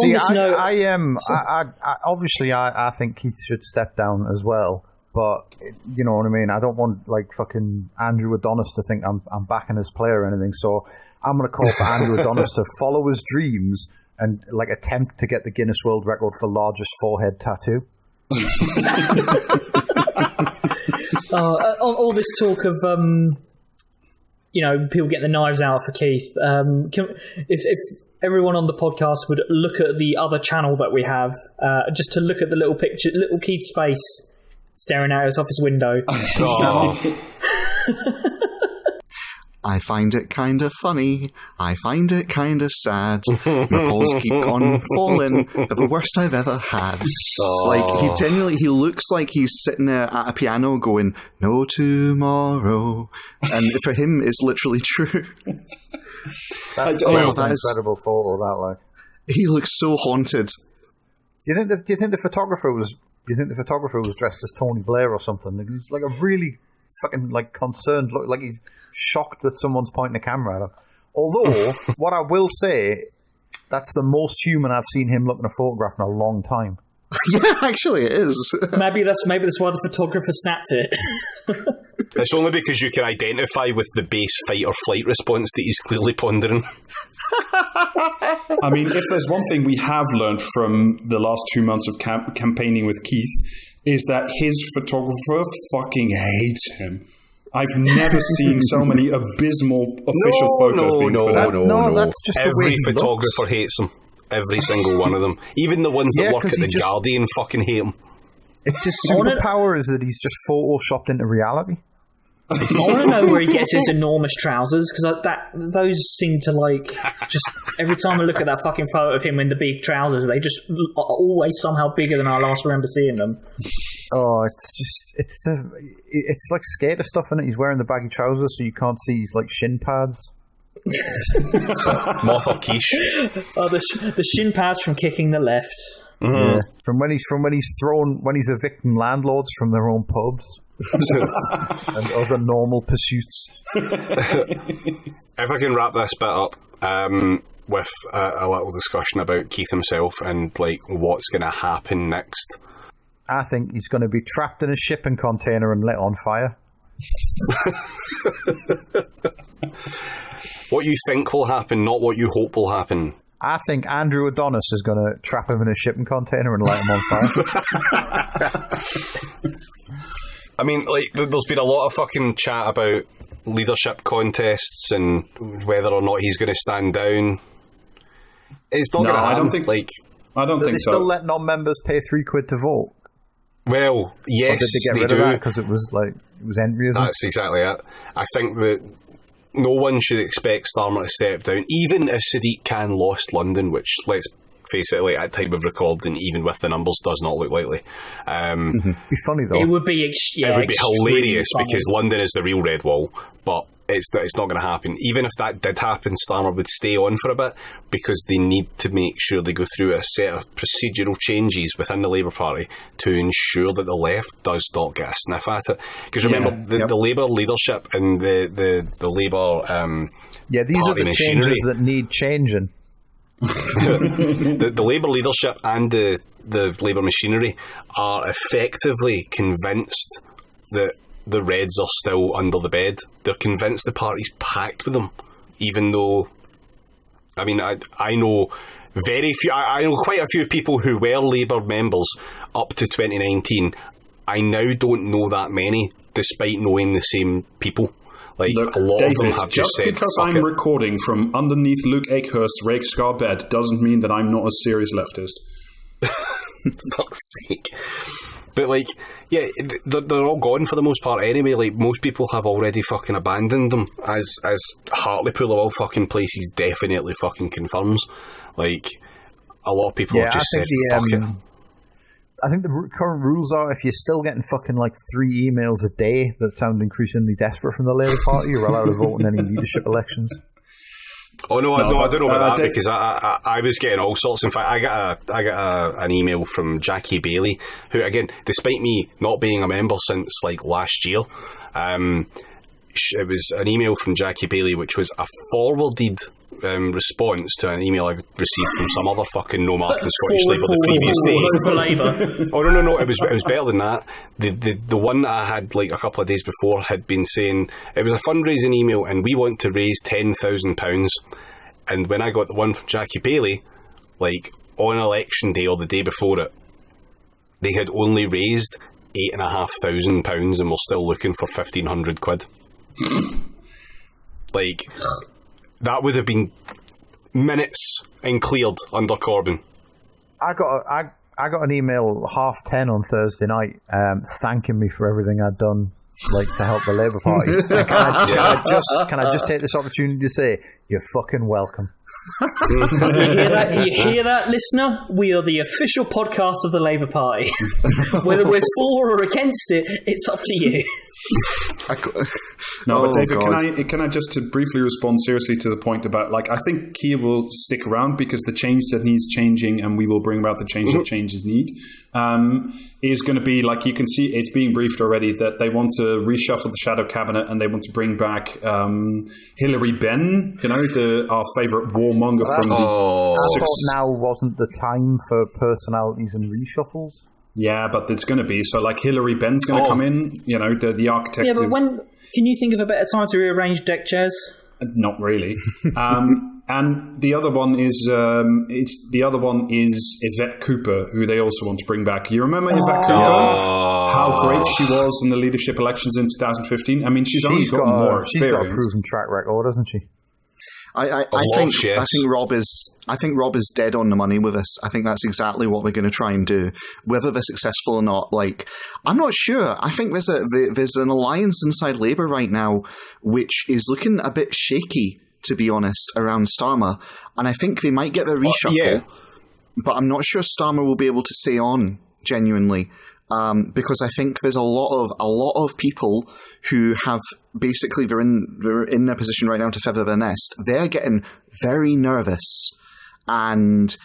See, I think Keith should step down as well. But, you know what I mean? I don't want, fucking Andrew Adonis to think I'm backing his play or anything. So I'm going to call for Andrew Adonis to follow his dreams and, attempt to get the Guinness World Record for largest forehead tattoo. All this talk of, people getting the knives out for Keith. If everyone on the podcast would look at the other channel that we have, just to look at the little picture, little Keith's face staring at us off his window. I find it kind of funny. I find it kind of sad. My balls keep on falling. They're the worst I've ever had. He looks like he's sitting there at a piano going, "No tomorrow," and for him, it's literally true. That's an incredible photo. That he looks so haunted. Do you think the photographer was dressed as Tony Blair or something? He's a really fucking concerned look, like he's shocked that someone's pointing a camera at him. Although, what I will say, that's the most human I've seen him look in a photograph in a long time. Yeah, actually, it is. maybe that's why the photographer snapped it. It's only because you can identify with the base fight or flight response that he's clearly pondering. If there's one thing we have learned from the last 2 months of campaigning with Keith, is that his photographer fucking hates him. I've never seen so many abysmal official photos being put out. No, that's just every photographer hates him. Every single one of them. Even the ones that work at the Guardian fucking hate him. It's his superpower is that he's just photoshopped into reality. I want to know where he gets his enormous trousers, because those seem to just every time I look at that fucking photo of him in the big trousers, they just are always somehow bigger than I last remember seeing them. Oh, it's like skater stuff in it. He's wearing the baggy trousers, so you can't see his shin pads. Moth or quiche. Oh, the shin pads from kicking the left. Yeah. From when he's evicting landlords from their own pubs and other normal pursuits. If I can wrap this bit up with a little discussion about Keith himself and like what's going to happen next. I think he's going to be trapped in a shipping container and lit on fire. What you think will happen, not what you hope will happen. I think Andrew Adonis is going to trap him in a shipping container and light him on fire. I mean, like, there's been a lot of fucking chat about leadership contests and whether or not he's going to stand down. It's not going to happen. I don't think they so. still let non-members pay £3 to vote? Well, yes, or did they get rid of that because it was entry? That's exactly it. I think that no one should expect Starmer to step down, even if Sadiq Khan lost London, which, let's face it, like, at time of recording, even with the numbers, does not look likely. It'd be funny though. It would be hilarious funny. Because London is the real red wall, but it's not going to happen. Even if that did happen, Starmer would stay on for a bit because they need to make sure they go through a set of procedural changes within the Labour Party to ensure that the left does not get a sniff at it. Because remember, the Labour leadership and the Labour these party are the changes that need changing. the Labour leadership and the Labour machinery are effectively convinced that the Reds are still under the bed. They're convinced the party's packed with them, even though, I mean, I know very few. I know quite a few people who were Labour members up to 2019. I now don't know that many, despite knowing the same people. Like, look, a lot David, of them have just said, because I'm recording from underneath Luke Akehurst's Rakescar bed doesn't mean that I'm not a serious leftist. Fuck's sake. But, like, yeah, they're all gone for the most part anyway. Like, most people have already fucking abandoned them, as Hartlepoole of all fucking places definitely fucking confirms. Like, a lot of people have just said, fuck it. I think the current rules are if you're still getting fucking like 3 emails a day that sound increasingly desperate from the Labour Party, you're allowed to vote in any leadership elections. Oh no, I don't know about that because I was getting all sorts. In fact, I got an email from Jackie Bailey, who, again, despite me not being a member since like last year, it was an email from Jackie Bailey which was a forwarded response to an email I received from some other fucking no-marking Scottish Labour the previous day. Oh no, it was better than that. The one that I had like a couple of days before had been saying it was a fundraising email and we want to raise £10,000, and when I got the one from Jackie Bailey, like on election day or the day before it, they had only raised £8,500 and were still looking for £1,500. Like, that would have been minutes and cleared under Corbyn. I got an email 10:30 on Thursday night thanking me for everything I'd done, like, to help the Labour Party. Can I just take this opportunity to say you're fucking welcome. You hear that, listener? We are the official podcast of the Labour Party. Whether we're for or against it, it's up to you. But David, can I just to briefly respond seriously to the point about, like, I think Keir will stick around because the change that needs changing, and we will bring about the change that changes need, is going to be, like, you can see it's being briefed already that they want to reshuffle the shadow cabinet and they want to bring back Hilary Benn, our favourite warmonger from the... I thought now wasn't the time for personalities and reshuffles. Yeah, but it's going to be. So, like, Hilary Benn's going to come in, the architect. Yeah, but can you think of a better time to rearrange deck chairs? Not really. And the other one is Yvette Cooper, who they also want to bring back. You remember Yvette Cooper? How great she was in the leadership elections in 2015. I mean, she's only got more experience. She's got a proven track record, hasn't she? I think Rob is dead on the money with this. I think that's exactly what we're going to try and do. Whether they're successful or not, like, I'm not sure. I think there's an alliance inside Labour right now which is looking a bit shaky, to be honest, around Starmer, and I think they might get their reshuffle, but I'm not sure Starmer will be able to stay on genuinely. because I think there's a lot of people who have basically they're in a position right now to feather their nest. They're getting very nervous, and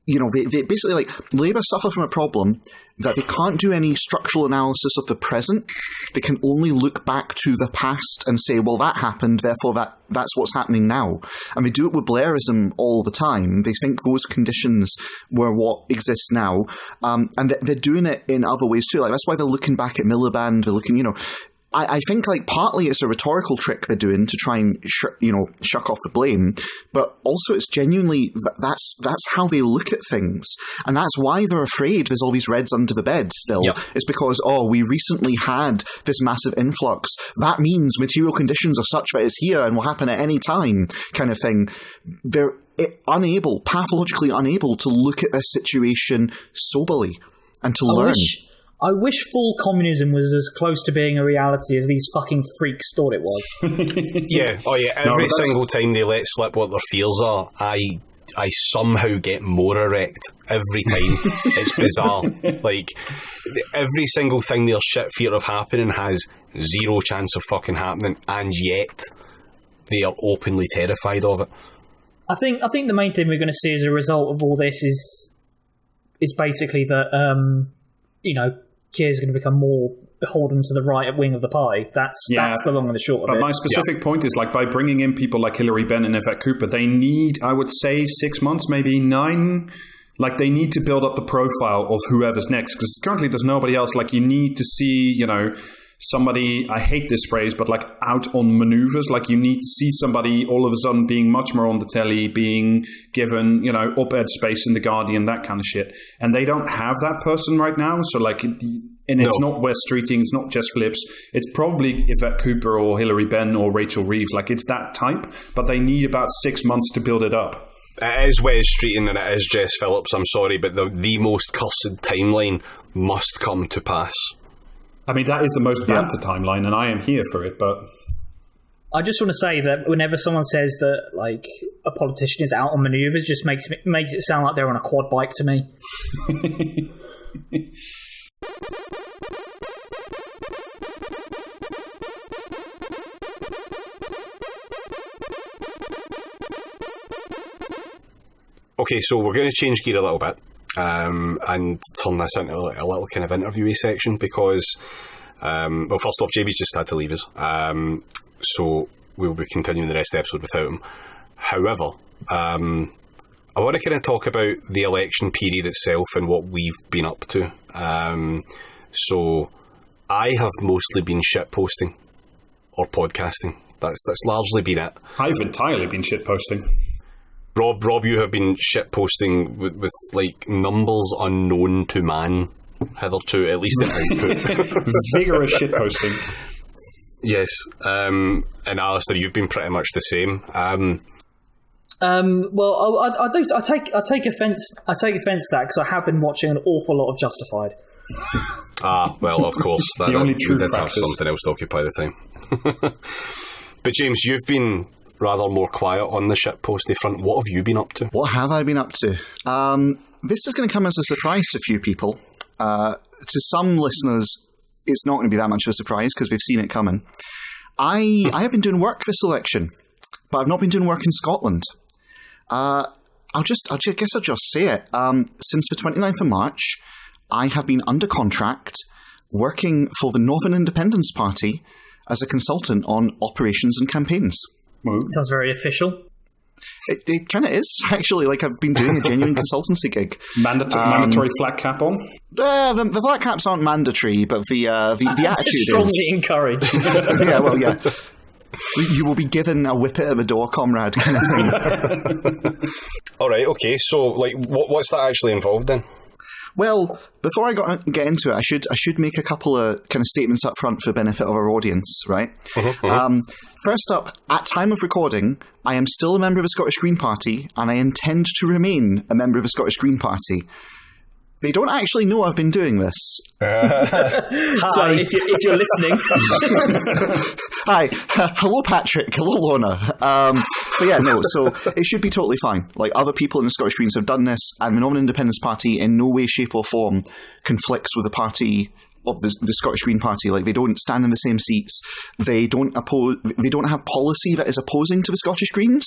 they basically, like, Labour suffer from a problem that they can't do any structural analysis of the present. They can only look back to the past and say, well, that happened, therefore that's what's happening now. And they do it with Blairism all the time. They think those conditions were what exists now. And they're doing it in other ways too. Like, that's why they're looking back at Miliband. They're looking, I think, like, partly it's a rhetorical trick they're doing to try and shuck off the blame, but also it's genuinely that's how they look at things, and that's why they're afraid there's all these Reds under the bed still. Yep. It's because, we recently had this massive influx. That means material conditions are such that it's here and will happen at any time, kind of thing. They're pathologically unable to look at this situation soberly and to learn. I wish full communism was as close to being a reality as these fucking freaks thought it was. Yeah. Oh, yeah. Every single time they let slip what their fears are, I somehow get more erect every time. It's bizarre. Like, every single thing their shit fear of happening has zero chance of fucking happening, and yet they are openly terrified of it. I think the main thing we're going to see as a result of all this is basically that Keir's going to become more beholden to the right wing of the pie. That's the long and the short of it. But my specific point is, like, by bringing in people like Hilary Benn and Yvette Cooper, they need, I would say, 6 months, maybe 9. Like, they need to build up the profile of whoever's next, because currently there's nobody else. Like, you need to see, somebody, I hate this phrase, but, like, out on maneuvers. Like, you need to see somebody all of a sudden being much more on the telly, being given, op-ed space in The Guardian, that kind of shit. And they don't have that person right now. So, like, it's not Wes Streeting, it's not Jess Phillips. It's probably Yvette Cooper or Hilary Benn or Rachel Reeves. Like, it's that type, but they need about 6 months to build it up. It is Wes Streeting and it is Jess Phillips, I'm sorry, but the most cursed timeline must come to pass. I mean, that is the most banter timeline, and I am here for it, but... I just want to say that whenever someone says that, like, a politician is out on manoeuvres, just makes it sound like they're on a quad bike to me. Okay, so we're going to change gear a little bit. And turn this into a little kind of interviewee section because, first off, JB's just had to leave us, so we'll be continuing the rest of the episode without him. However, I want to kind of talk about the election period itself and what we've been up to. So I have mostly been shitposting or podcasting. That's largely been it. I've entirely been shitposting. Rob, you have been shitposting with like numbers unknown to man hitherto, at least in output. Vigorous shitposting. Yes, and Alistair, you've been pretty much the same. Well, I take offence. I take offence to that because I have been watching an awful lot of Justified. Well, of course, the only true did Praxis. have something else to occupy the time. But James, you've been rather more quiet on the shitposty front. What have you been up to? What have I been up to? This is going to come as a surprise to a few people. To some listeners, it's not going to be that much of a surprise because we've seen it coming. I have been doing work this election, but I've not been doing work in Scotland. I guess I'll just say it. Since the 29th of March, I have been under contract working for the Northern Independence Party as a consultant on operations and campaigns. Sounds very official. It kind of is, actually. Like, I've been doing a genuine consultancy gig. Mandatory flat cap on? The flat caps aren't mandatory, but the attitude strongly is... encouraged. Yeah. You will be given a whippet at the door, comrade, kind of thing. All right, okay. So, like, what's that actually involved in? Well, before I get into it, I should make a couple of kind of statements up front for the benefit of our audience, right? First up, at time of recording, I am still a member of the Scottish Green Party, and I intend to remain a member of the Scottish Green Party. They don't actually know I've been doing this. So if you're listening... Hi. Hello, Patrick. Hello, Lorna. But yeah, no, so it should be totally fine. Like, other people in the Scottish Greens have done this, and the Northern Independence Party in no way, shape or form conflicts with the party of the Scottish Green Party. Like, they don't stand in the same seats. They don't have policy that is opposing to the Scottish Greens.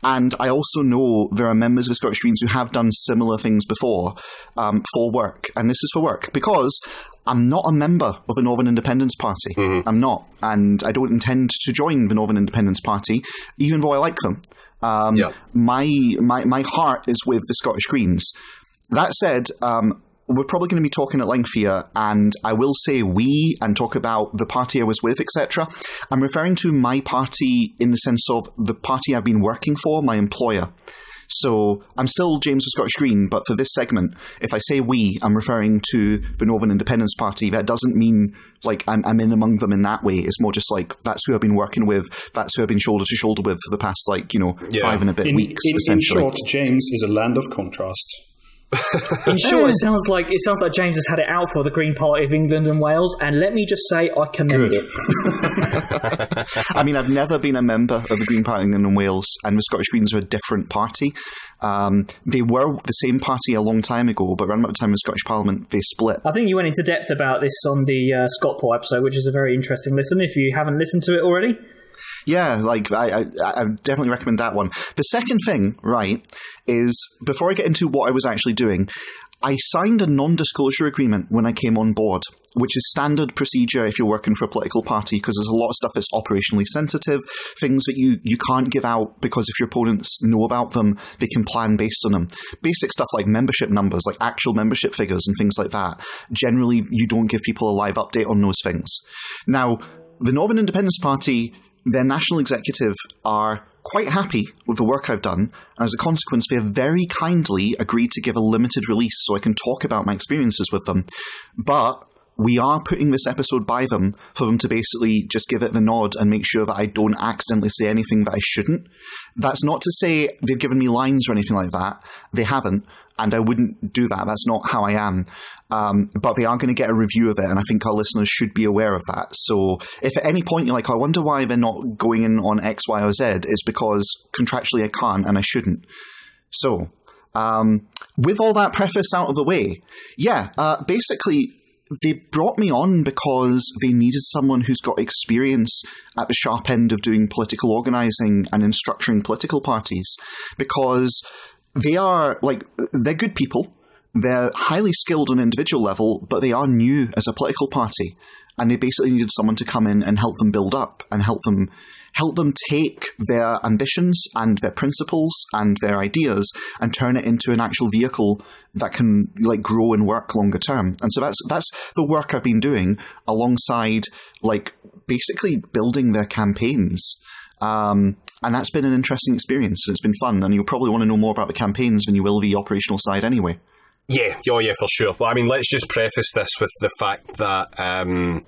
And I also know there are members of the Scottish Greens who have done similar things before for work. And this is for work because I'm not a member of the Northern Independence Party. Mm-hmm. I'm not. And I don't intend to join the Northern Independence Party, even though I like them. My heart is with the Scottish Greens. That said, we're probably going to be talking at length here, and I will say we and talk about the party I was with, etc. I'm referring to my party in the sense of the party I've been working for, my employer. So I'm still James the Scottish Green, but for this segment, if I say we, I'm referring to the Northern Independence Party. That doesn't mean like I'm in among them in that way. It's more just like that's who I've been working with, that's who I've been shoulder to shoulder with for the past 5 and a bit weeks. Essentially, in short, James is a land of contrasts. In short, it sounds like James has had it out for the Green Party of England and Wales, and let me just say, I commend it. I mean, I've never been a member of the Green Party of England and Wales, and the Scottish Greens are a different party. They were the same party a long time ago, but around about the time of the Scottish Parliament, they split. I think you went into depth about this on the Scotpol episode, which is a very interesting listen if you haven't listened to it already. Yeah, like I definitely recommend that one. The second thing, right, is before I get into what I was actually doing, I signed a non-disclosure agreement when I came on board, which is standard procedure if you're working for a political party, because there's a lot of stuff that's operationally sensitive, things that you can't give out because if your opponents know about them, they can plan based on them. Basic stuff like membership numbers, like actual membership figures and things like that. Generally, you don't give people a live update on those things. Now, the Northern Independence Party, their national executive are quite happy with the work I've done, and as a consequence, they have very kindly agreed to give a limited release so I can talk about my experiences with them. But we are putting this episode by them for them to basically just give it the nod and make sure that I don't accidentally say anything that I shouldn't. That's not to say they've given me lines or anything like that. They haven't, and I wouldn't do that. That's not how I am. But they are going to get a review of it, and I think our listeners should be aware of that. So if at any point you're like, I wonder why they're not going in on X, Y, or Z, it's because contractually I can't and I shouldn't. So with all that preface out of the way, basically they brought me on because they needed someone who's got experience at the sharp end of doing political organising and in structuring political parties, because they're good people. They're highly skilled on an individual level, but they are new as a political party, and they basically needed someone to come in and help them build up and help them take their ambitions and their principles and their ideas and turn it into an actual vehicle that can grow and work longer term. And so that's the work I've been doing alongside basically building their campaigns. And that's been an interesting experience. It's been fun, and you'll probably want to know more about the campaigns than you will the operational side anyway. Yeah, for sure. Well, I mean, let's just preface this with the fact that the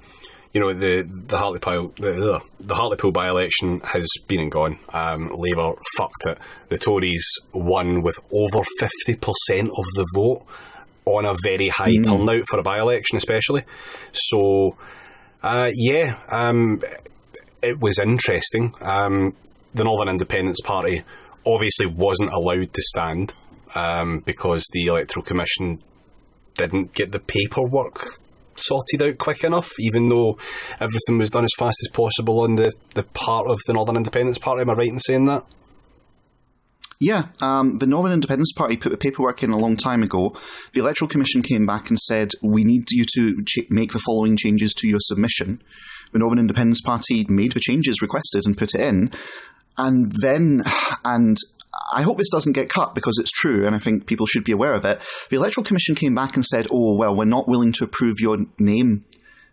Hartlepoole by-election has been and gone. Labour fucked it. The Tories won with over 50% of the vote on a very high turnout for a by-election, especially. So, it was interesting. The Northern Independence Party obviously wasn't allowed to stand. Because the Electoral Commission didn't get the paperwork sorted out quick enough, even though everything was done as fast as possible on the part of the Northern Independence Party. Am I right in saying that? Yeah, the Northern Independence Party put the paperwork in a long time ago. The Electoral Commission came back and said, we need you to make the following changes to your submission. The Northern Independence Party made the changes requested and put it in. And I hope this doesn't get cut because it's true, and I think people should be aware of it. The Electoral Commission came back and said, we're not willing to approve your name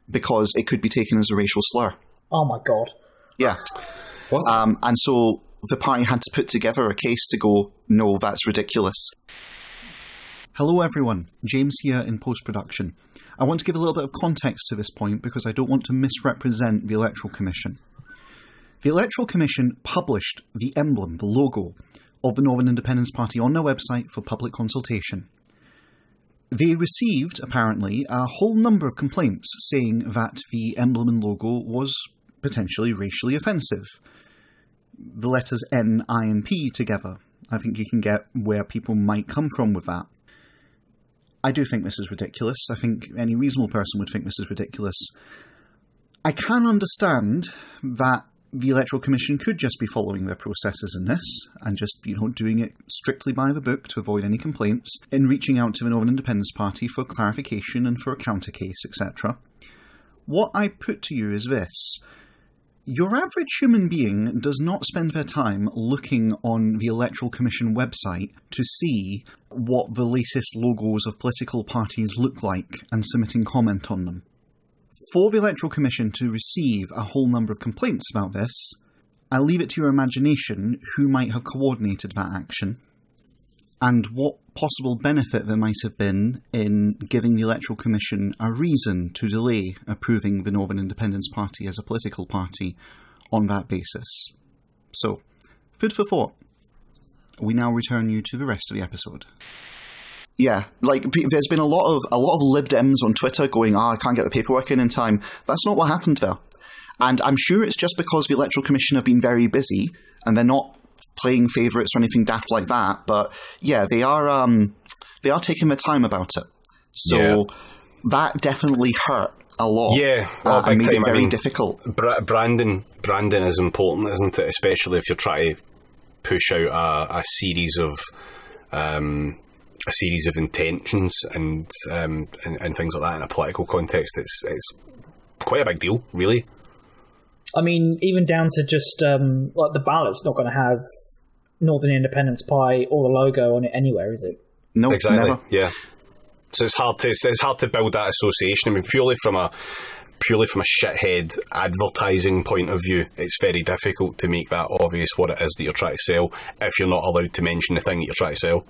because it could be taken as a racial slur. Oh my God. Yeah. What? And so the party had to put together a case to go, no, that's ridiculous. Hello everyone, James here in post-production. I want to give a little bit of context to this point because I don't want to misrepresent the Electoral Commission. The Electoral Commission published the emblem, the logo, of the Northern Independence Party on their website for public consultation. They received, apparently, a whole number of complaints saying that the emblem and logo was potentially racially offensive. the letters N, I, and P together. I think you can get where people might come from with that. I do think this is ridiculous. I think any reasonable person would think this is ridiculous. I can understand that the Electoral Commission could just be following their processes in this and just, doing it strictly by the book to avoid any complaints, in reaching out to the Northern Independence Party for clarification and for a counter case, etc. What I put to you is this. Your average human being does not spend their time looking on the Electoral Commission website to see what the latest logos of political parties look like and submitting comment on them. For the Electoral Commission to receive a whole number of complaints about this, I leave it to your imagination who might have coordinated that action and what possible benefit there might have been in giving the Electoral Commission a reason to delay approving the Northern Independence Party as a political party on that basis. So, food for thought. We now return you to the rest of the episode. Yeah, there's been a lot of Lib Dems on Twitter going, I can't get the paperwork in time. That's not what happened there. And I'm sure it's just because the Electoral Commission have been very busy and they're not playing favourites or anything daft like that, but yeah, they are taking their time about it. So that definitely hurt a lot. Yeah, and made it very difficult. Branding is important, isn't it? Especially if you're trying to push out a series of intentions and things like that in a political context. It's quite a big deal, really. I mean, even down to just the ballot's not going to have Northern Independence Party or the logo on it anywhere, is it? No, exactly. Never. Yeah. So it's hard to build that association. I mean, purely from a shithead advertising point of view, it's very difficult to make that obvious what it is that you're trying to sell if you're not allowed to mention the thing that you're trying to sell.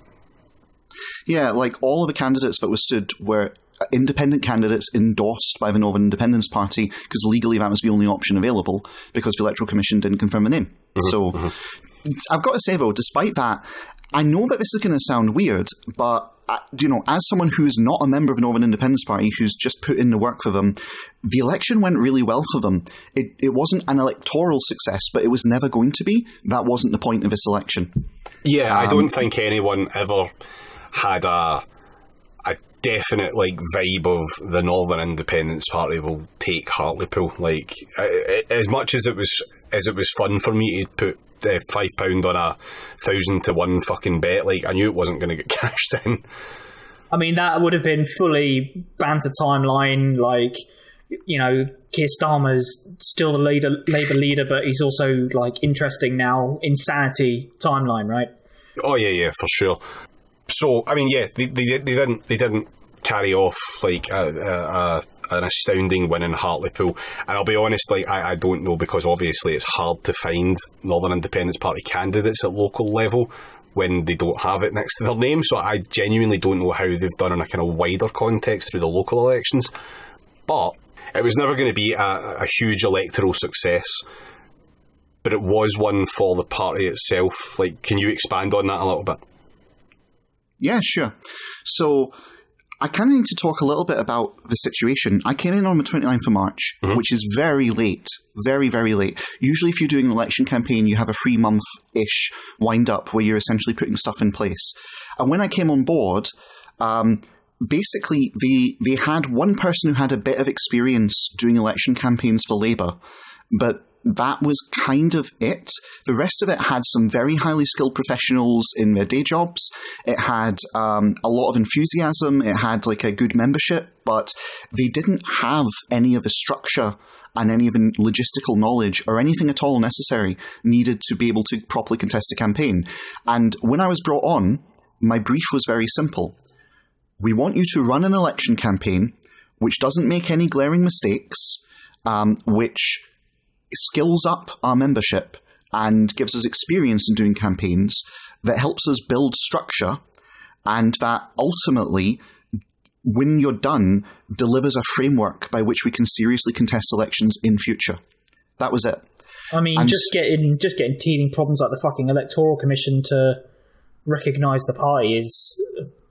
Yeah, all of the candidates that were stood were independent candidates endorsed by the Northern Independence Party, because legally that was the only option available because the Electoral Commission didn't confirm the name. I've got to say, though, despite that, I know that this is going to sound weird, but as someone who is not a member of the Northern Independence Party, who's just put in the work for them, the election went really well for them. It wasn't an electoral success, but it was never going to be. That wasn't the point of this election. Yeah, I don't think anyone ever had a definite vibe of the Northern Independence Party will take Hartlepoole. As much as it was fun for me to put £5 on 1,000 to 1 fucking bet, I knew it wasn't going to get cashed in. I mean, that would have been fully banter timeline. Keir Starmer's still the Labour leader, but he's also interesting now. Insanity timeline, right? Oh yeah, for sure. So I mean, yeah, they didn't carry off an astounding win in Hartlepoole, and I'll be honest, I don't know, because obviously it's hard to find Northern Independence Party candidates at local level when they don't have it next to their name. So I genuinely don't know how they've done in a kind of wider context through the local elections. But it was never going to be a huge electoral success. But it was one for the party itself. Can you expand on that a little bit? Yeah, sure. So I kind of need to talk a little bit about the situation. I came in on the 29th of March, which is very late, very, very late. Usually if you're doing an election campaign, you have a 3-month-ish wind-up where you're essentially putting stuff in place. And when I came on board, basically they had one person who had a bit of experience doing election campaigns for Labour, but that was kind of it. The rest of it had some very highly skilled professionals in their day jobs. It had a lot of enthusiasm. It had a good membership, but they didn't have any of the structure and any of the logistical knowledge or anything at all necessary needed to be able to properly contest a campaign. And when I was brought on, my brief was very simple. We want you to run an election campaign which doesn't make any glaring mistakes, which skills up our membership and gives us experience in doing campaigns, that helps us build structure, and that ultimately, when you're done, delivers a framework by which we can seriously contest elections in future. That was it. I mean, just getting teething problems like the fucking Electoral Commission to recognise the party is,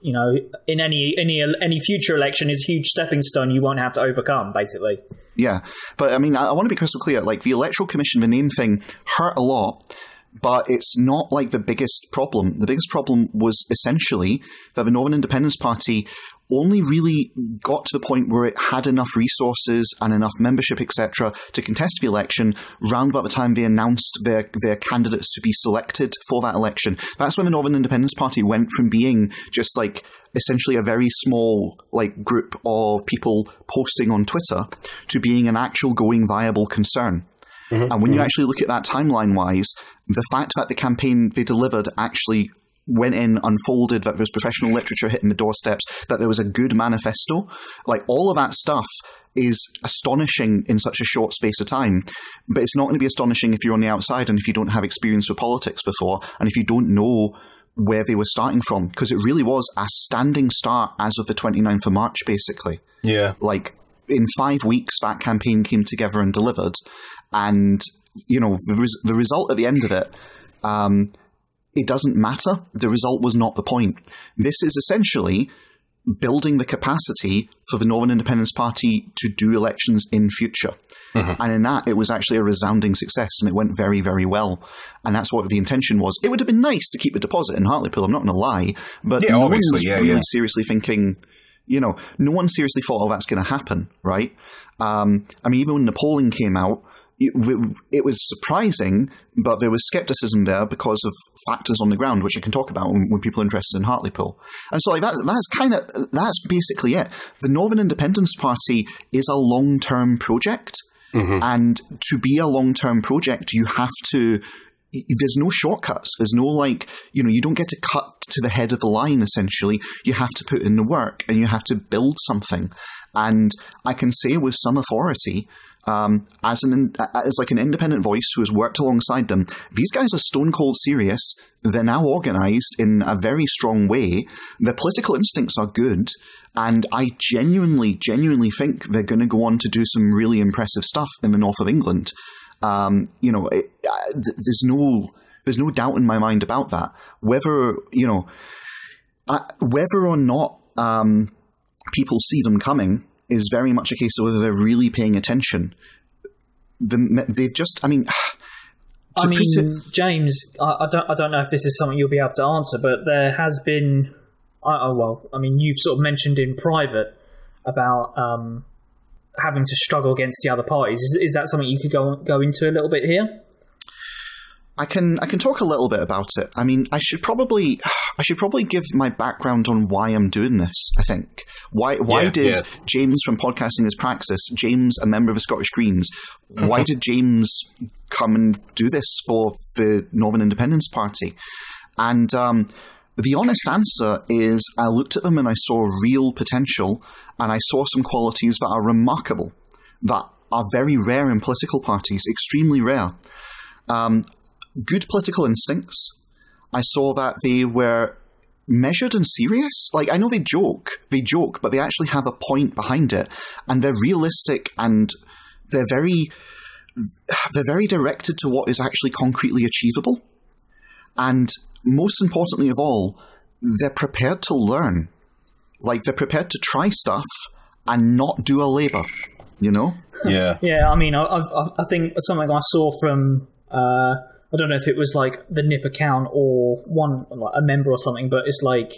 in any future election is a huge stepping stone you won't have to overcome, basically. Yeah, but I mean, I want to be crystal clear. The Electoral Commission, the name thing, hurt a lot, but it's not like the biggest problem. The biggest problem was essentially that the Northern Independence Party only really got to the point where it had enough resources and enough membership, etc., to contest the election round about the time they announced their candidates to be selected for that election. That's when the Northern Independence Party went from being just like essentially a very small like group of people posting on Twitter to being an actual going viable concern. And when you actually look at that timeline-wise, the fact that the campaign they delivered actually went in, unfolded, that there was professional literature hitting the doorsteps, that there was a good manifesto, like all of that stuff is astonishing in such a short space of time. But it's not going to be astonishing if you're on the outside and if you don't have experience with politics before and if you don't know where they were starting from, because it really was a standing start as of the 29th of March, basically. Yeah. Like, in 5 weeks, that campaign came together and delivered. And, you know, the result at the end of it, it doesn't matter. The result was not the point. This is essentially building the capacity for the Northern Independence Party to do elections in future. And in that, it was actually a resounding success, and it went very, very well. And that's what the intention was. It would have been nice to keep the deposit in Hartlepoole, I'm not going to lie, but no one was really seriously thinking, you know, no one seriously thought, oh, that's going to happen, right? I mean, even when the polling came out, it was surprising, but there was skepticism there because of factors on the ground, which I can talk about when people are interested in Hartlepoole. And so, like that's basically it. The Northern Independence Party is a long-term project, and to be a long-term project, you have to. There's no shortcuts. There's no like, you know, you don't get to cut to the head of the line. Essentially, you have to put in the work and you have to build something. And I can say with some authority, as like an independent voice who has worked alongside them, these guys are stone cold serious. They're now organised in a very strong way. Their political instincts are good, and I genuinely think they're going to go on to do some really impressive stuff in the north of England. You know, there's no doubt in my mind about that. Whether or not people see them coming is very much a case of whether they're really paying attention. They've just, James, I don't know if this is something you'll be able to answer, but there has been, you sort of mentioned in private about having to struggle against the other parties. Is that something you could go into a little bit here? I can talk a little bit about it. I mean, I should probably give my background on why I'm doing this. I think why did James from Podcasting is Praxis, James, a member of the Scottish Greens, why did James come and do this for the Northern Independence Party? And the honest answer is, I looked at them and I saw real potential, and I saw some qualities that are remarkable, that are very rare in political parties, extremely rare. Good political instincts. I saw that they were measured and serious. Like, I know they joke, but they actually have a point behind it, and they're realistic, and they're very directed to what is actually concretely achievable. And most importantly of all, they're prepared to learn. Like, they're prepared to try stuff and not do a Labour, you know? Yeah. Yeah, I mean, I think something I saw from... I don't know if it was like the NIP account or a member or something, but it's like,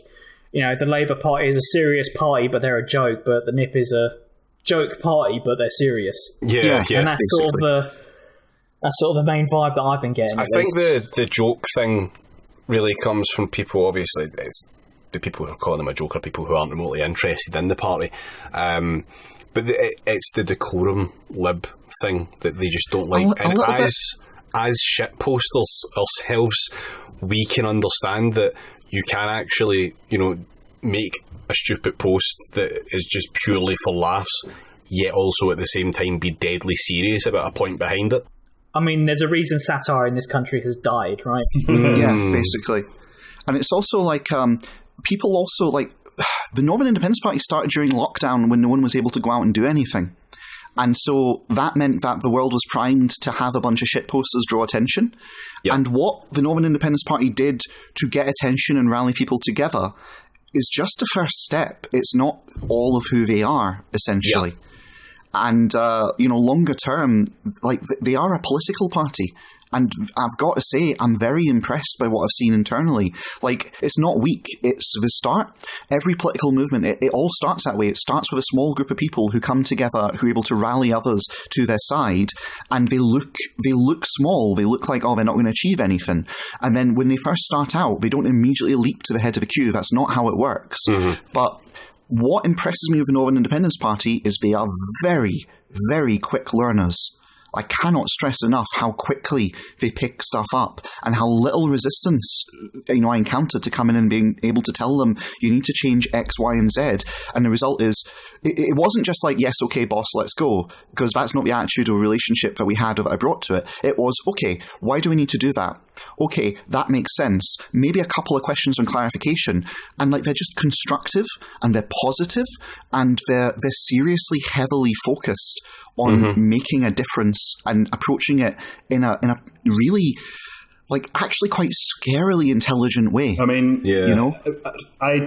you know, the Labour Party is a serious party, but they're a joke, but the NIP is a joke party, but they're serious. Yeah. And that's sort of the main vibe that I've been getting. I think the joke thing really comes from people, obviously, it's the people who are calling them a joke are people who aren't remotely interested in the party. But it's the decorum lib thing that they just don't like. And as shitposters ourselves, we can understand that you can actually, you know, make a stupid post that is just purely for laughs, yet also at the same time be deadly serious about a point behind it. I mean, there's a reason satire in this country has died, right? Yeah, basically. And it's also like, people also like, the Northern Independence Party started during lockdown when no one was able to go out and do anything. And so that meant that the world was primed to have a bunch of shitposters draw attention. Yep. And what the Northern Independence Party did to get attention and rally people together is just a first step. It's not all of who they are, essentially. Yep. And, longer term, like, they are a political party. And I've got to say, I'm very impressed by what I've seen internally. Like, it's not weak. It's the start. Every political movement, it all starts that way. It starts with a small group of people who come together, who are able to rally others to their side, and they look small. They look like, oh, they're not going to achieve anything. And then when they first start out, they don't immediately leap to the head of the queue. That's not how it works. But what impresses me with the Northern Independence Party is they are very, very quick learners. I cannot stress enough how quickly they pick stuff up and how little resistance I encountered to come in and being able to tell them you need to change X, Y, and Z. And the result is, it wasn't just like, yes, okay, boss, let's go, because that's not the attitude or relationship that we had or that I brought to it. It was, okay, why do we need to do that? Okay, that makes sense. Maybe a couple of questions on clarification. And like, they're just constructive and they're positive and they're seriously heavily focused on making a difference and approaching it in a really, like, actually quite scarily intelligent way. I mean, you know, I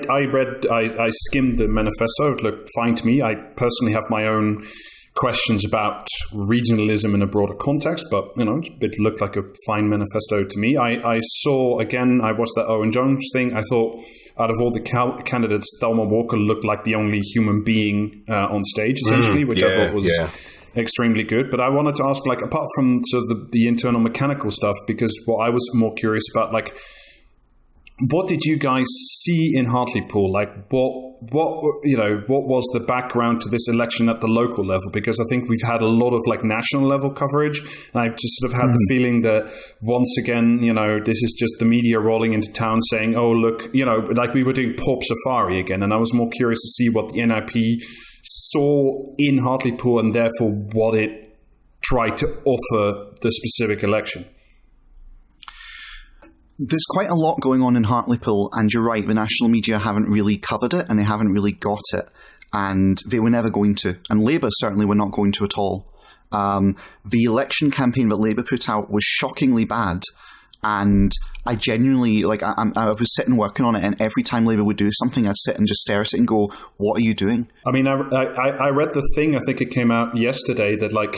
skimmed the manifesto. It looked fine to me. I personally have my own questions about regionalism in a broader context, but it looked like a fine manifesto to me. I saw, again, I watched that Owen Jones thing. I thought, out of all the candidates, Thelma Walker looked like the only human being on stage, essentially, which I thought was extremely good. But I wanted to ask, like, apart from sort of the internal mechanical stuff, because what I was more curious about, like, what did you guys see in Hartlepoole? Like, what was the background to this election at the local level? Because I think we've had a lot of like national level coverage, and I've just sort of had the feeling that once again, this is just the media rolling into town saying, "Oh, look," like we were doing Pop Safari again. And I was more curious to see what the NIP saw in Hartlepoole, and therefore what it tried to offer the specific election. There's quite a lot going on in Hartlepoole, and you're right, the national media haven't really covered it, and they haven't really got it, and they were never going to. And Labour certainly were not going to at all. The election campaign that Labour put out was shockingly bad, and I genuinely, like, I was sitting working on it, and every time Labour would do something, I'd sit and just stare at it and go, what are you doing? I mean, I read the thing, I think it came out yesterday, that like,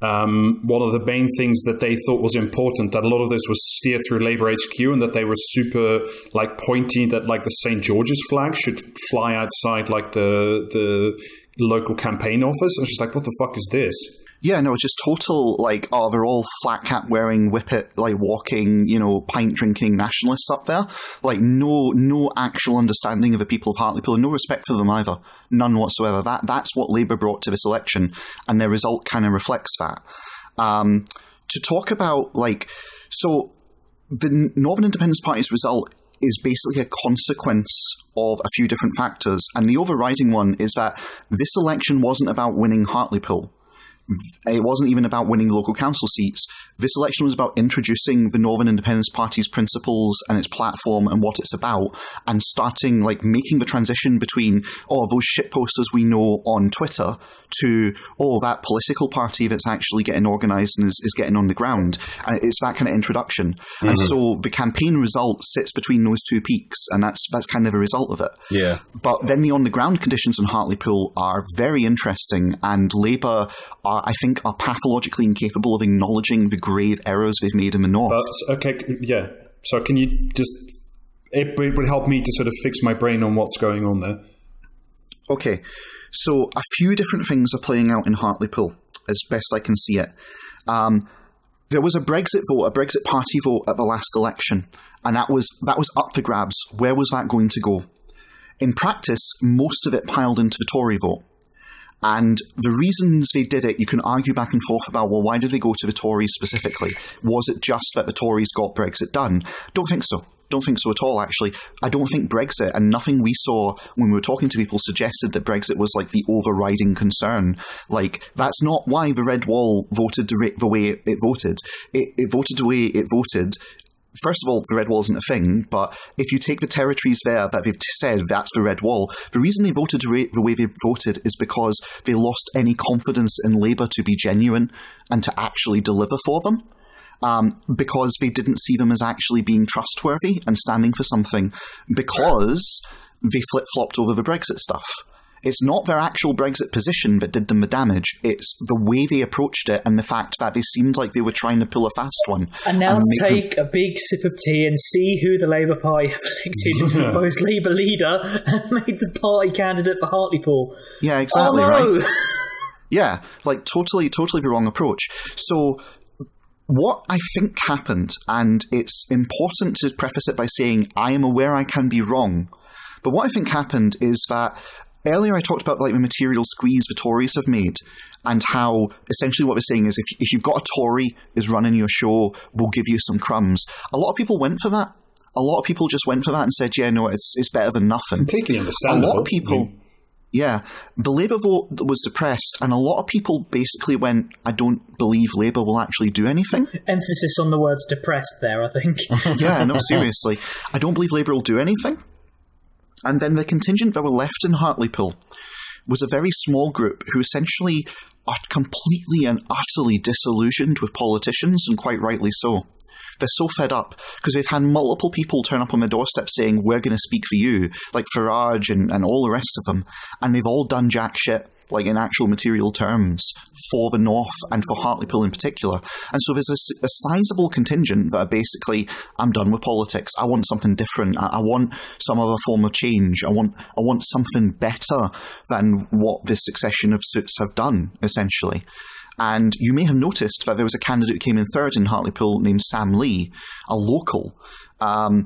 one of the main things that they thought was important, that a lot of this was steered through Labour HQ, and that they were super like pointy that like the St. George's flag should fly outside like the local campaign office. I was just like, what the fuck is this? Yeah, no, it's just total, like, oh, they're all flat cap wearing, whippet, like, walking, pint drinking nationalists up there. Like, no actual understanding of the people of Hartlepoole, and no respect for them either. None whatsoever. That's what Labour brought to this election, and their result kind of reflects that. To talk about, like, so the Northern Independence Party's result is basically a consequence of a few different factors, and the overriding one is that this election wasn't about winning Hartlepoole. It wasn't even about winning local council seats. This election was about introducing the Northern Independence Party's principles and its platform and what it's about, and starting, like, making the transition between, oh, those shitposters we know on Twitter to, oh, that political party that's actually getting organised and is getting on the ground. And it's that kind of introduction. And so the campaign result sits between those two peaks, and that's kind of a result of it. Yeah. But then the on-the-ground conditions in Hartlepoole are very interesting, and Labour I think are pathologically incapable of acknowledging the grave errors they've made in the North. Okay, yeah. So can you just... It would help me to sort of fix my brain on what's going on there. Okay, so a few different things are playing out in Hartlepoole, as best I can see it. There was a Brexit vote, a Brexit party vote at the last election, and that was up for grabs. Where was that going to go? In practice, most of it piled into the Tory vote. And the reasons they did it, you can argue back and forth about, well, why did they go to the Tories specifically? Was it just that the Tories got Brexit done? Don't think so. Don't think so at all, actually. I don't think Brexit, and nothing we saw when we were talking to people, suggested that Brexit was like the overriding concern. Like, that's not why the Red Wall voted the way it voted. It voted the way it voted. First of all, the Red Wall isn't a thing, but if you take the territories there that they've said that's the Red Wall, the reason they voted the way they voted is because they lost any confidence in Labour to be genuine and to actually deliver for them. Because they didn't see them as actually being trustworthy and standing for something, because they flip-flopped over the Brexit stuff. It's not their actual Brexit position that did them the damage. It's the way they approached it and the fact that they seemed like they were trying to pull a fast one. And now take a big sip of tea and see who the Labour Party have elected the proposed Labour leader and made the party candidate for Hartlepoole. Yeah, exactly, oh, no. right? Yeah, like totally the wrong approach. So what I think happened, and it's important to preface it by saying I am aware I can be wrong, but what I think happened is that earlier I talked about like the material squeeze the Tories have made, and how essentially what they're saying is if you've got a Tory is running your show, we'll give you some crumbs. A lot of people went for that. A lot of people just went for that and said, yeah, no, it's better than nothing. Completely understandable. A lot of people... Yeah, the Labour vote was depressed, and a lot of people basically went, I don't believe Labour will actually do anything. Emphasis on the words depressed there, I think. Yeah, no, seriously. I don't believe Labour will do anything. And then the contingent that were left in Hartlepoole was a very small group who essentially are completely and utterly disillusioned with politicians, and quite rightly so. They're so fed up because they've had multiple people turn up on their doorstep saying, we're going to speak for you, like Farage and all the rest of them. And they've all done jack shit, like in actual material terms, for the North and for Hartlepoole in particular. And so there's a sizable contingent that are basically, I'm done with politics. I want something different. I want some other form of change. I want something better than what this succession of suits have done, essentially. And you may have noticed that there was a candidate who came in third in Hartlepoole named Sam Lee, a local. To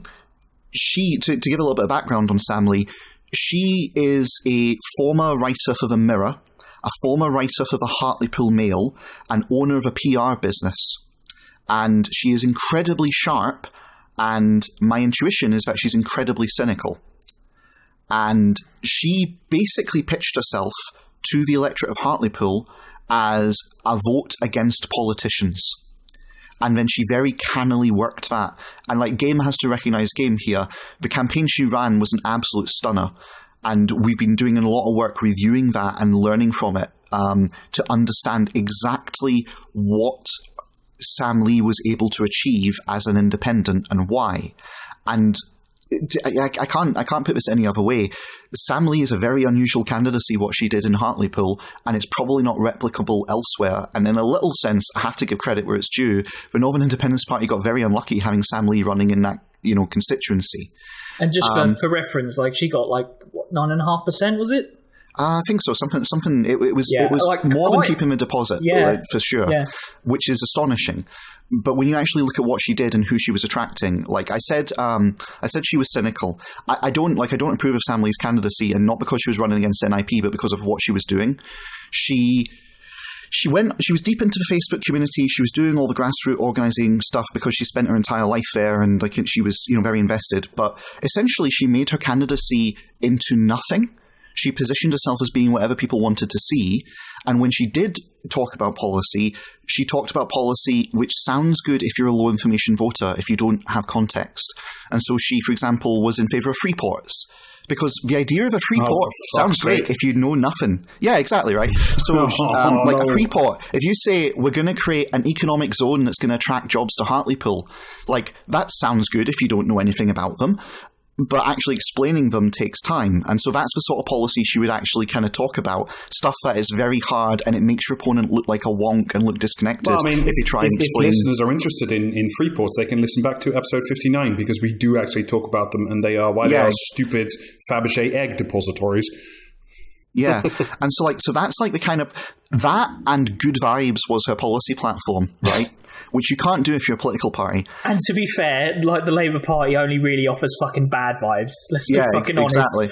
give a little bit of background on Sam Lee, she is a former writer for The Mirror, a former writer for the Hartlepoole Mail, and owner of a PR business. And she is incredibly sharp, and my intuition is that she's incredibly cynical. And she basically pitched herself to the electorate of Hartlepoole as a vote against politicians. And then she very cannily worked that. And like, Game has to recognise Game here. The campaign she ran was an absolute stunner. And we've been doing a lot of work reviewing that and learning from it to understand exactly what Sam Lee was able to achieve as an independent and why. And I can't put this any other way. Sam Lee is a very unusual candidacy, what she did in Hartlepoole, and it's probably not replicable elsewhere. And in a little sense, I have to give credit where it's due. The Northern Independence Party got very unlucky having Sam Lee running in that, constituency. And just for reference, like she got like what, 9.5%, was it? I think so. Something. It was like more than keeping the deposit, for sure, which is astonishing. But when you actually look at what she did and who she was attracting, like I said she was cynical. I don't approve of Sam Lee's candidacy, and not because she was running against NIP, but because of what she was doing. She was deep into the Facebook community. She was doing all the grassroots organising stuff because she spent her entire life there, and like she was very invested. But essentially, she made her candidacy into nothing. She positioned herself as being whatever people wanted to see. And when she did talk about policy, she talked about policy which sounds good if you're a low information voter, if you don't have context. And so she, for example, was in favour of free ports. Because the idea of a free port sounds great if you know nothing. Yeah, exactly, right? So, like a free port, if you say, we're going to create an economic zone that's going to attract jobs to Hartlepoole, like, that sounds good if you don't know anything about them. But actually explaining them takes time. And so that's the sort of policy she would actually kind of talk about. Stuff that is very hard and it makes your opponent look like a wonk and look disconnected if you try and explain. If listeners are interested in free ports, they can listen back to episode 59 because we do actually talk about them, and they are they are stupid Fabergé egg depositories. Yeah. And so that's like the kind of... That and good vibes was her policy platform, right? Which you can't do if you're a political party. And to be fair, like the Labour Party only really offers fucking bad vibes. Let's be fucking honest. Exactly.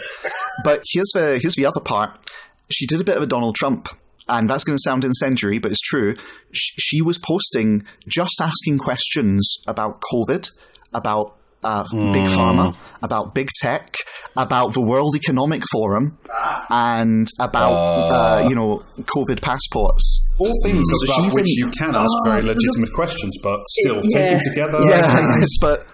But here's the other part. She did a bit of a Donald Trump, and that's going to sound incendiary, but it's true. She was posting, just asking questions about COVID, about Big Pharma, about Big Tech, about the World Economic Forum, and about COVID passports. All things about which you can ask very legitimate questions, but still taken together. But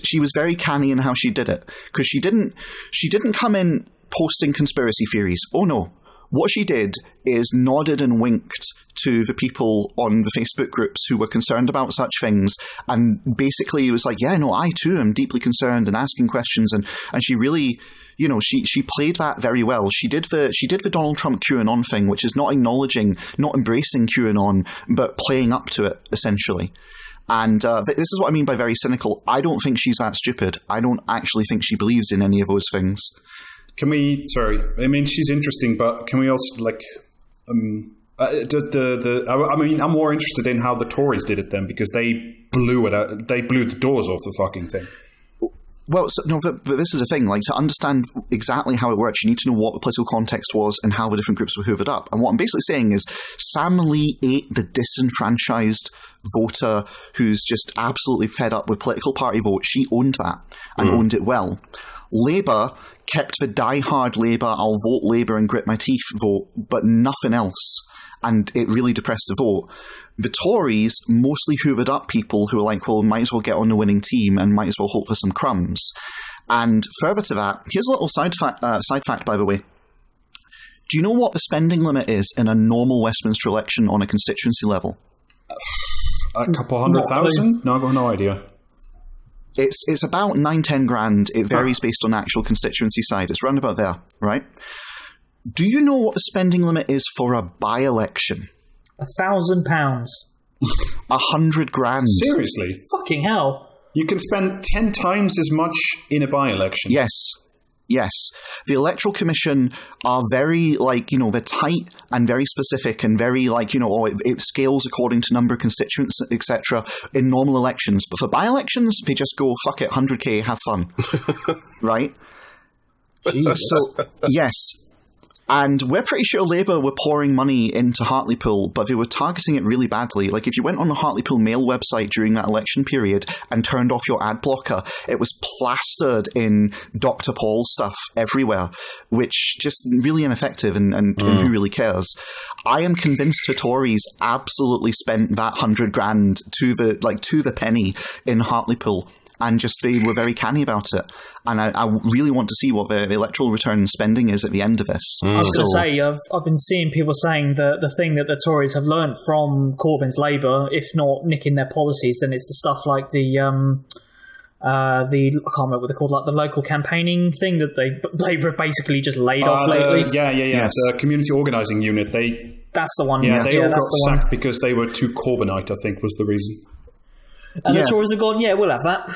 she was very canny in how she did it, because she didn't come in posting conspiracy theories. Oh no. What she did is nodded and winked to the people on the Facebook groups who were concerned about such things, and basically it was like, yeah, no, I too am deeply concerned and asking questions, and she really she played that very well. She did the Donald Trump QAnon thing, which is not acknowledging, not embracing QAnon, but playing up to it, essentially. And this is what I mean by very cynical. I don't think she's that stupid. I don't actually think she believes in any of those things. Can we? Sorry, I mean, she's interesting, but can we also I mean, I'm more interested in how the Tories did it then, because they blew it out. They blew the doors off the fucking thing. Well, but this is the thing. Like, to understand exactly how it works, you need to know what the political context was and how the different groups were hoovered up. And what I'm basically saying is, Sam Lee ate the disenfranchised voter who's just absolutely fed up with political party vote. She owned that and owned it well. Labour kept the die-hard Labour, I'll vote Labour and grit my teeth vote, but nothing else. And it really depressed the vote. The Tories mostly hoovered up people who were like, well, might as well get on the winning team and might as well hope for some crumbs. And further to that, here's a little side fact, by the way. Do you know what the spending limit is in a normal Westminster election on a constituency level? A couple 100,000? No, I've got no idea. It's about 9-10 grand. It varies based on actual constituency side. It's round about there, right? Do you know what the spending limit is for a by-election? £1,000. 100 grand. Seriously? Fucking hell. You can spend 10 times as much in a by-election. Yes. The Electoral Commission are very, they're tight and very specific and very, it scales according to number of constituents, etc. in normal elections. But for by-elections, they just go, fuck it, 100k, have fun. Right? So, yes. And we're pretty sure Labour were pouring money into Hartlepoole, but they were targeting it really badly. Like, if you went on the Hartlepoole Mail website during that election period and turned off your ad blocker, it was plastered in Dr. Paul stuff everywhere, which just really ineffective, and who really cares? I am convinced the Tories absolutely spent that 100 grand to the penny in Hartlepoole. And just they were very canny about it. And I really want to see what the electoral return spending is at the end of this. I was going to say, I've been seeing people saying that the thing that the Tories have learnt from Corbyn's Labour, if not nicking their policies, then it's the stuff like the I can't remember what they're called, like the local campaigning thing that Labour basically just laid off lately. Yes. The community organising unit. That's the one. They all got sacked because they were too Corbynite, I think, was the reason. And the Tories have gone, we'll have that.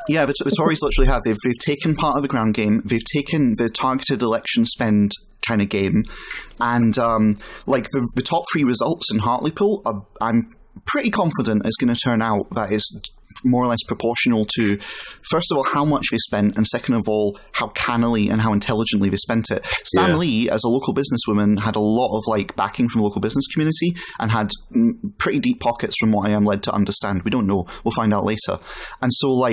Yeah, the Tories literally have. They've taken part of the ground game. They've taken the targeted election spend kind of game. And the top 3 results in Hartlepoole, I'm pretty confident is going to turn out that is more or less proportional to, first of all, how much they spent, and second of all, how cannily and how intelligently they spent it. Sam Lee, as a local businesswoman, had a lot of backing from the local business community and had pretty deep pockets from what I am led to understand. We don't know. We'll find out later. And so,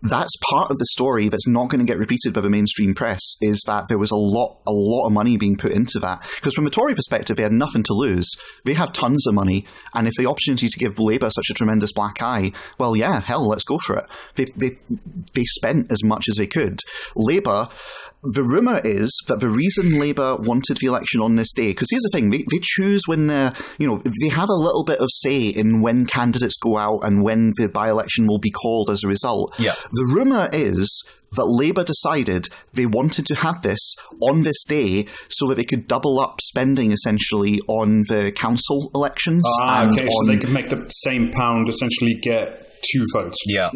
that's part of the story that's not going to get repeated by the mainstream press, is that there was a lot of money being put into that. Because from a Tory perspective, they had nothing to lose. They have tons of money, and if the opportunity to give Labour such a tremendous black eye, well, yeah, hell, let's go for it. They spent as much as they could. Labour, the rumour is that the reason Labour wanted the election on this day, because here's the thing, they choose when they have a little bit of say in when candidates go out and when the by-election will be called as a result. Yeah. The rumour is that Labour decided they wanted to have this on this day so that they could double up spending, essentially, on the council elections. So they could make the same pound essentially get 2 votes. Yeah.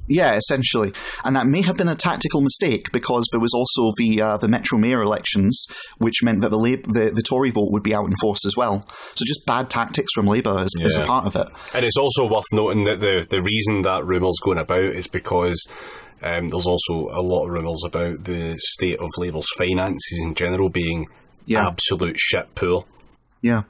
Yeah, essentially. And that may have been a tactical mistake, because there was also the Metro Mayor elections, which meant that the Tory vote would be out in force as well. So just bad tactics from Labour as a part of it. And it's also worth noting that the reason that rumour's going about is because there's also a lot of rumours about the state of Labour's finances in general being absolute shit pool. Yeah.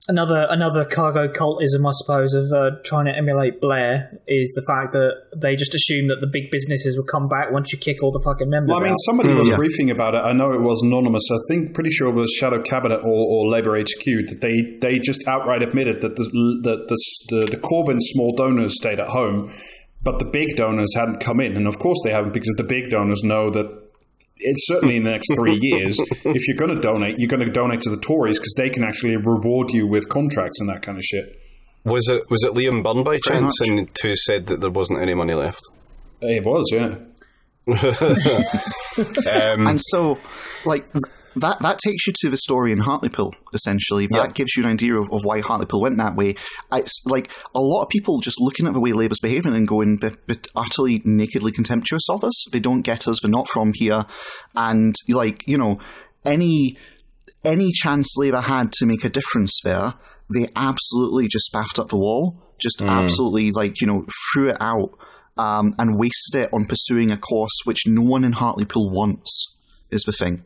Another cargo cultism, I suppose, of trying to emulate Blair is the fact that they just assume that the big businesses will come back once you kick all the fucking members out. Well, I mean, somebody was briefing about it. I know it was anonymous. Pretty sure it was Shadow Cabinet or Labour HQ, that they just outright admitted that the Corbyn small donors stayed at home, but the big donors hadn't come in. And of course they haven't, because the big donors know that it's certainly in the next 3 years, if you're going to donate, you're going to donate to the Tories, because they can actually reward you with contracts and that kind of shit. Was it Liam Bunn by chance who said that there wasn't any money left? It was, yeah. And so, like, that takes you to the story in Hartlepoole, essentially. That gives you an idea of why Hartlepoole went that way. It's like a lot of people just looking at the way Labour's behaving and going, they're utterly nakedly contemptuous of us. They don't get us. They're not from here. And, like, you know, any chance Labour had to make a difference there, they absolutely just spaffed up the wall. Just absolutely, like, you know, threw it out and wasted it on pursuing a course which no one in Hartlepoole wants, is the thing.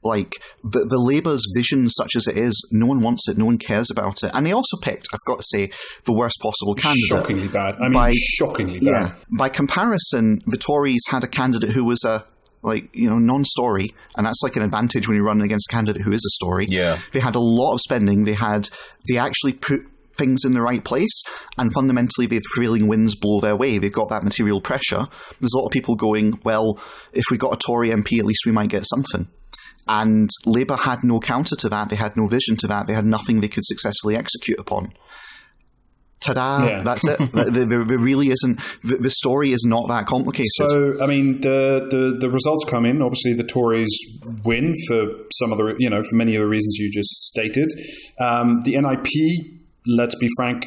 Like, the Labour's vision, such as it is, no one wants it, no one cares about it. And they also picked, I've got to say, the worst possible candidate. Shockingly bad. I mean, shockingly bad. Yeah. By comparison, the Tories had a candidate who was a, like, you know, non-story, and that's like an advantage when you're running against a candidate who is a story. Yeah. They had a lot of spending. They actually put things in the right place, and fundamentally the prevailing winds blow their way. They've got that material pressure. There's a lot of people going, well, if we got a Tory MP, at least we might get something. And Labour had no counter to that. They had no vision to that. They had nothing they could successfully execute upon. Ta-da! Yeah. That's it. There really isn't. The story is not that complicated. So, I mean, the results come in. Obviously, the Tories win for some of the, you know, for many of the reasons you just stated. The NIP, let's be frank.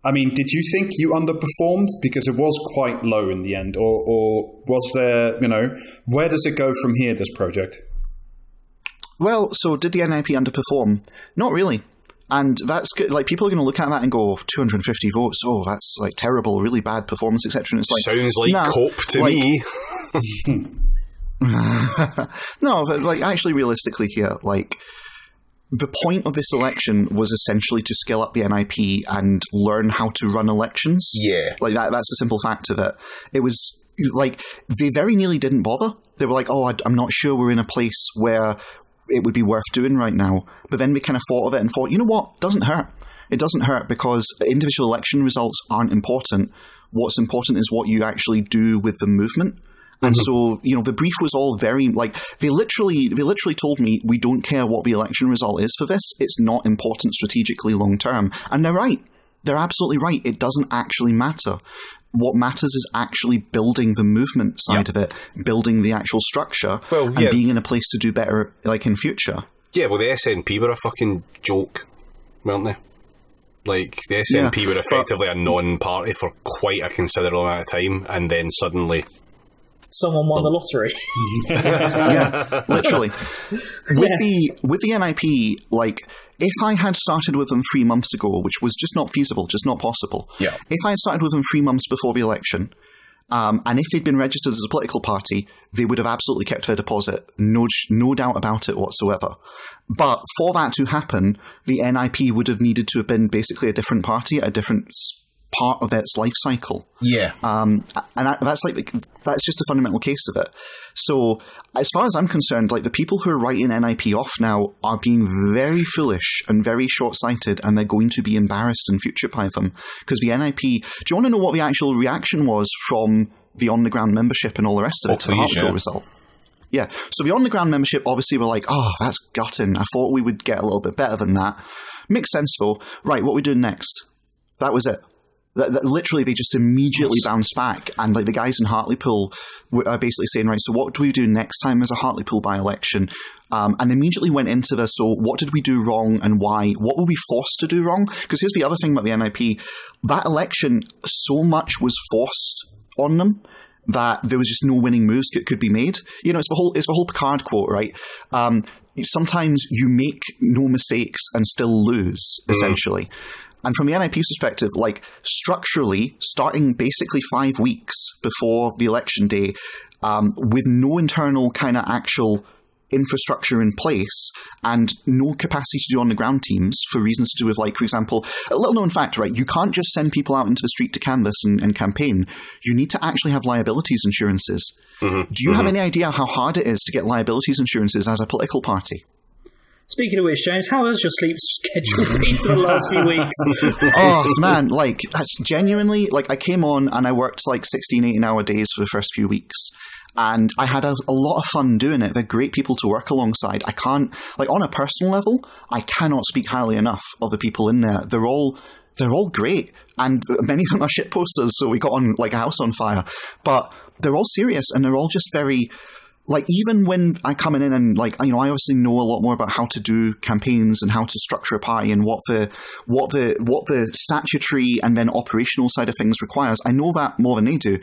I mean, did you think you underperformed? Because it was quite low in the end, or was there, you know, where does it go from here? This project. Well, so did the NIP underperform? Not really. And that's good. Like, people are going to look at that and go, 250 votes, oh, that's, like, terrible, really bad performance, etc. And it's like, sounds like cope to me. No, but, like, actually, realistically here, like, the point of this election was essentially to scale up the NIP and learn how to run elections. Yeah. Like, that's the simple fact of it. It was, like, they very nearly didn't bother. They were like, oh, I'm not sure we're in a place where it would be worth doing right now. But then we kind of thought of it and thought, you know what, it doesn't hurt. It doesn't hurt because individual election results aren't important. What's important is what you actually do with the movement. And so, you know, the brief was all very, like, they literally told me, we don't care what the election result is for this. It's not important strategically long term. And they're right. They're absolutely right. It doesn't actually matter. What matters is actually building the movement side of it, building the actual structure, and being in a place to do better, like, in future. Yeah, well, the SNP were a fucking joke, weren't they? Like, the SNP were effectively a non-party for quite a considerable amount of time, and then suddenly someone won the lottery. Yeah, literally. With the NIP, like, if I had started with them 3 months ago, which was just not feasible, just not possible, if I had started with them 3 months before the election, and if they'd been registered as a political party, they would have absolutely kept their deposit. No doubt about it whatsoever. But for that to happen, the NIP would have needed to have been basically a different party at a different part of its life cycle. Yeah. And that's just a fundamental case of it. So, as far as I'm concerned, like, the people who are writing NIP off now are being very foolish and very short-sighted, and they're going to be embarrassed in future by them. Because the NIP... Do you want to know what the actual reaction was from the on-the-ground membership and all the rest of it to the Hartlepoole result? Yeah. So the on-the-ground membership obviously were like, oh, that's gutting. I thought we would get a little bit better than that. Makes sense, though. Right, what are we doing next? That was it. Literally, they just immediately bounced back, and, like, the guys in Hartlepoole are basically saying, right, so what do we do next time there's a Hartlepoole by-election? And immediately went into this, so what did we do wrong and why? What were we forced to do wrong? Because here's the other thing about the NIP. That election, so much was forced on them that there was just no winning moves that could be made. You know, it's the whole Picard quote, right? Sometimes you make no mistakes and still lose, essentially. And from the NIP's perspective, like, structurally, starting basically 5 weeks before the election day, with no internal kind of actual infrastructure in place and no capacity to do on-the-ground teams for reasons to do with, like, for example, a little-known fact, right, you can't just send people out into the street to canvass and campaign. You need to actually have liabilities insurances. Do you have any idea how hard it is to get liabilities insurances as a political party? Speaking of which, James, how has your sleep schedule been for the last few weeks? Oh, man, like, that's genuinely, like, I came on and I worked, like, 16, 18-hour days for the first few weeks. And I had a lot of fun doing it. They're great people to work alongside. I can't, like, on a personal level, I cannot speak highly enough of the people in there. They're all great. And many of them are shit posters, so we got on, like, a house on fire. But they're all serious, and they're all just very... Like, even when I come in and, like, I obviously know a lot more about how to do campaigns and how to structure a party and what the statutory and then operational side of things requires. I know that more than they do,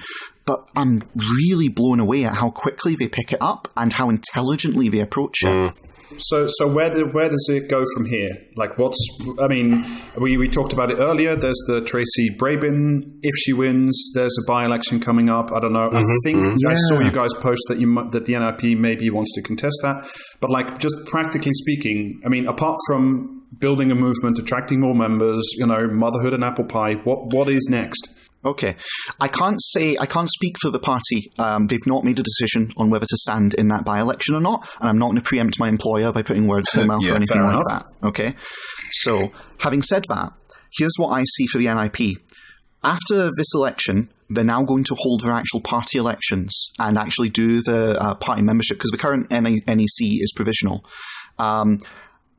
but I'm really blown away at how quickly they pick it up and how intelligently they approach it. So where does it go from here? Like, we talked about it earlier. There's the Tracy Brabin. If she wins, there's a by-election coming up. I don't know. I think I saw you guys post that that the NIP maybe wants to contest that. But, like, just practically speaking, I mean, apart from building a movement, attracting more members, motherhood and apple pie, what is next? Okay. I can't speak for the party. They've not made a decision on whether to stand in that by-election or not, and I'm not going to preempt my employer by putting words in their mouth or anything like that. Okay? So, having said that, here's what I see for the NIP. After this election, they're now going to hold their actual party elections and actually do the party membership, because the current NEC is provisional.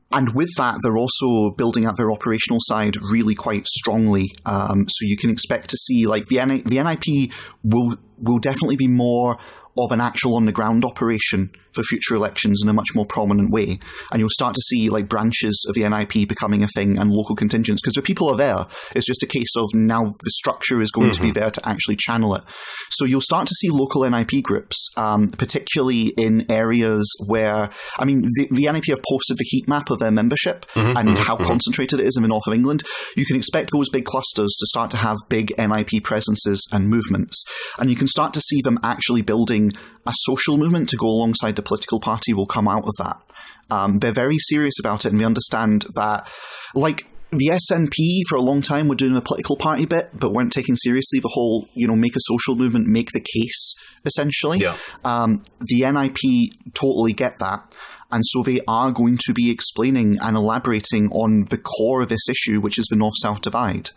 And with that, they're also building out their operational side really quite strongly. So you can expect to see, like, the NIP will definitely be more of an actual on-the-ground operation for future elections in a much more prominent way. And you'll start to see, like, branches of the NIP becoming a thing and local contingents, because the people are there. It's just a case of now the structure is going to be there to actually channel it. So you'll start to see local NIP groups, particularly in areas where, I mean, the NIP have posted the heat map of their membership and how concentrated it is in the north of England. You can expect those big clusters to start to have big NIP presences and movements. And you can start to see them actually building a social movement to go alongside the political party will come out of that. They're very serious about it, and they understand that, like, the SNP for a long time were doing the political party bit, but weren't taking seriously the whole, make a social movement, make the case, essentially. Yeah. The NIP totally get that. And so they are going to be explaining and elaborating on the core of this issue, which is the North-South divide.